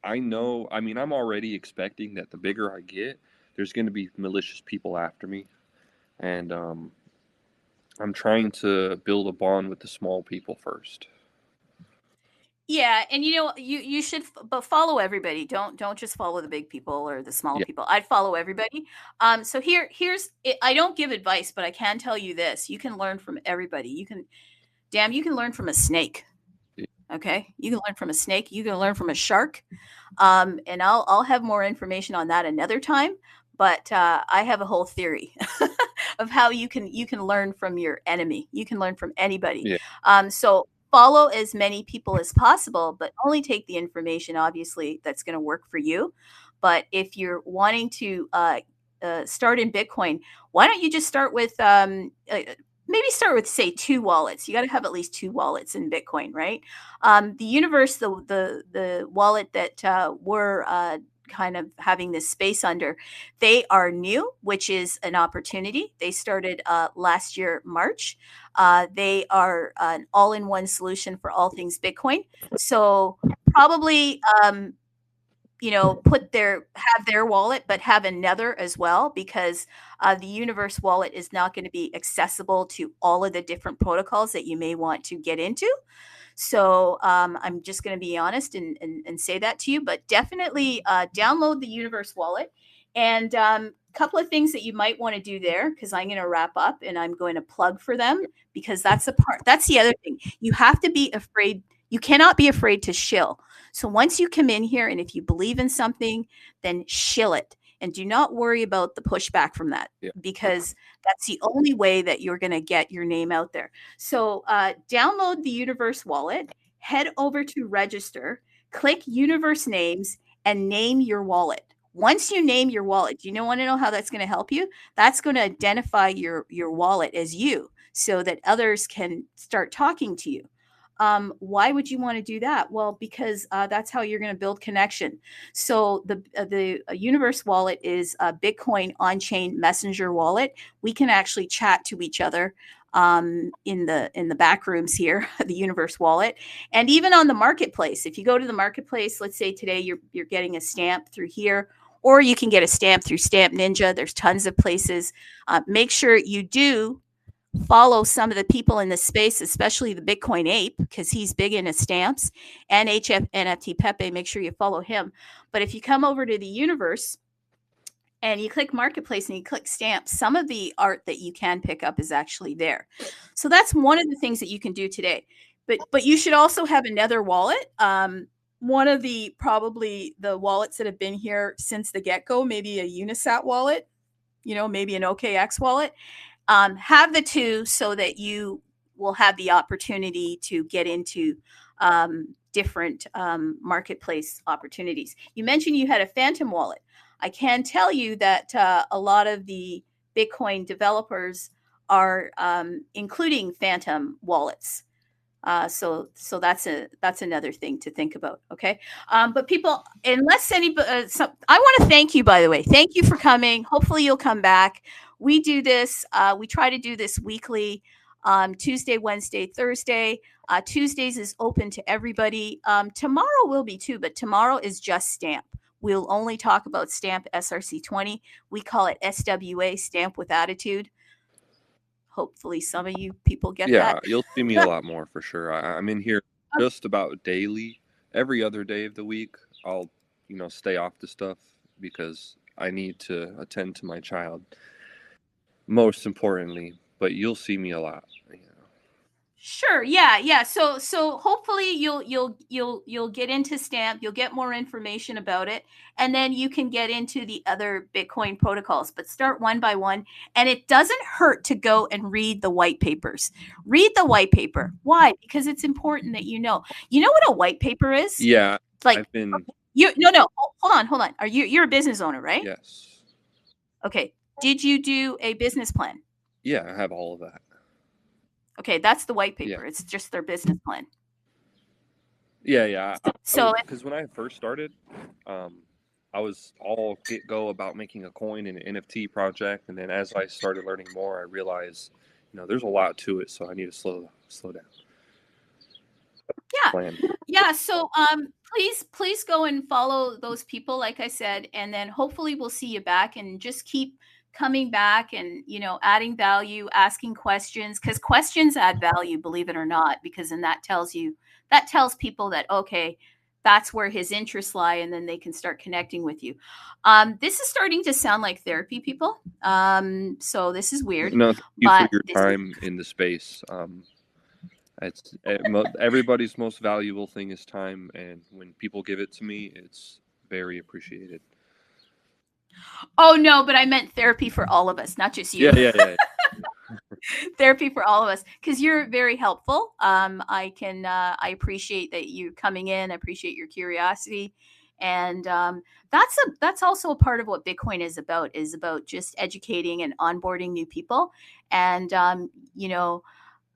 I know, I mean, I'm already expecting that the bigger I get, there's going to be malicious people after me, and I'm trying to build a bond with the small people first. Yeah, and you should but follow everybody. Don't just follow the big people or the small people. I'd follow everybody. So here's I don't give advice, but I can tell you this. You can learn from everybody. You can learn from a snake. Okay? You can learn from a snake, you can learn from a shark. And I'll have more information on that another time. But I have a whole theory of how you can learn from your enemy. You can learn from anybody. Yeah. So follow as many people as possible, but only take the information, obviously, that's going to work for you. But if you're wanting to start in Bitcoin, why don't you just start with maybe start with, say, 2 wallets. You got to have at least 2 wallets in Bitcoin, right? The universe, the wallet that we're kind of having this space under, they are new, which is an opportunity. They started last year, March. They are an all-in-one solution for all things Bitcoin. So probably have their wallet, but have another as well, because the universe wallet is not going to be accessible to all of the different protocols that you may want to get into. So I'm just going to be honest and say that to you, but definitely download the universe wallet. And a couple of things that you might want to do there, because I'm going to wrap up and I'm going to plug for them, because that's the other thing. You have to be afraid. You cannot be afraid to shill. So once you come in here, and if you believe in something, then shill it. And do not worry about the pushback from that, because that's the only way that you're going to get your name out there. So download the Universe wallet, head over to register, click Universe names, and name your wallet. Once you name your wallet, do you want to know how that's going to help you? That's going to identify your wallet as you, so that others can start talking to you. Why would you want to do that? Well, because that's how you're going to build connection. So the Universe wallet is a Bitcoin on-chain messenger wallet. We can actually chat to each other in the back rooms here, the Universe wallet, and even on the marketplace. If you go to the marketplace, let's say today you're getting a stamp through here, or you can get a stamp through Stamp Ninja. There's tons of places. Make sure you do follow some of the people in the space, especially the Bitcoin ape, because he's big into stamps, and HF NFT Pepe. Make sure you follow him. But if you come over to the Universe and you click marketplace and you click stamps, some of the art that you can pick up is actually there. So that's one of the things that you can do today. But you should also have another wallet. One of probably the wallets that have been here since the get-go, maybe a Unisat wallet, maybe an OKX wallet. Have the two so that you will have the opportunity to get into different marketplace opportunities. You mentioned you had a Phantom wallet. I can tell you that a lot of the Bitcoin developers are including Phantom wallets. So that's another thing to think about. Okay. But people, unless anybody, I want to thank you, by the way. Thank you for coming. Hopefully you'll come back. We do this. We try to do this weekly, Tuesday, Wednesday, Thursday. Tuesdays is open to everybody. Tomorrow will be too, but tomorrow is just Stamp. We'll only talk about Stamp SRC20. We call it SWA, Stamp with Attitude. Hopefully some of you people get that. Yeah, you'll see me a lot more for sure. I'm in here just about daily. Every other day of the week, I'll, stay off the stuff because I need to attend to my child, most importantly. But you'll see me a lot. Sure. Yeah. So hopefully you'll get into Stamp, you'll get more information about it, and then you can get into the other Bitcoin protocols. But start one by one, and it doesn't hurt to go and read the white papers. Read the white paper. Why? Because it's important that you know. You know what a white paper is? Yeah, Like I've been. No. Hold on. You're a business owner, right? Yes. Okay. Did you do a business plan? Yeah, I have all of that. Okay, that's the white paper. Yeah. It's just their business plan. Yeah. So because when I first started, I was all get go about making a coin and an NFT project, and then as I started learning more, I realized, there's a lot to it, so I need to slow down. Yeah. plan. Yeah. So please go and follow those people, like I said, and then hopefully we'll see you back, and just keep coming back and adding value, asking questions, because questions add value, believe it or not, because then that tells people that, okay, that's where his interests lie, and then they can start connecting with you. This is starting to sound like therapy, people. So this is weird, No, thank you for but your this time in the space. Everybody's most valuable thing is time, and when people give it to me, it's very appreciated. Oh no, but I meant therapy for all of us, not just you. Yeah. Therapy for all of us, because you're very helpful. I appreciate that you coming in. I appreciate your curiosity, and that's also a part of what Bitcoin is about just educating and onboarding new people. And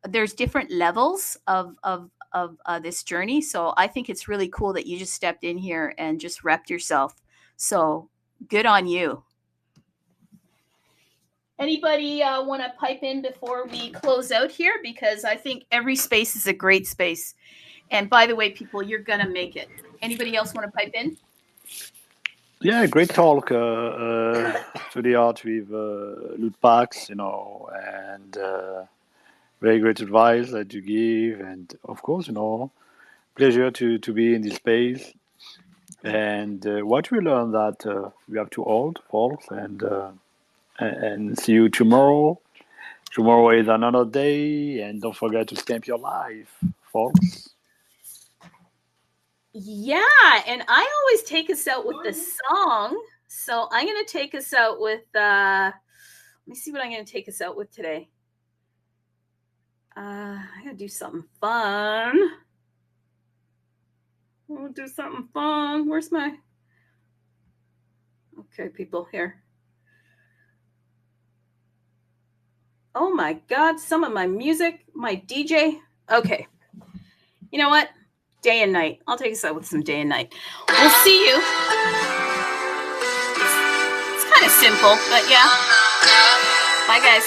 there's different levels of this journey. So I think it's really cool that you just stepped in here and just repped yourself. So good on you. Anybody want to pipe in before we close out here? Because I think every space is a great space. And by the way, people, you're going to make it. Anybody else want to pipe in? Yeah, great talk to the art with loot packs, and very great advice that you give. And of course, pleasure to be in this space. And what we learned that we have to hold, folks, and see you tomorrow. Tomorrow is another day, and don't forget to stamp your life, folks. Yeah, and I always take us out with the song. So I'm going to take us out with, let me see what I'm going to take us out with today. I got to do something fun. We'll do something fun. Where's my, okay, people, here. Oh my God, some of my music, my DJ. Okay. You know what? Day and night. I'll take us out with some day and night. We'll see you. It's kind of simple, but yeah. Bye, guys.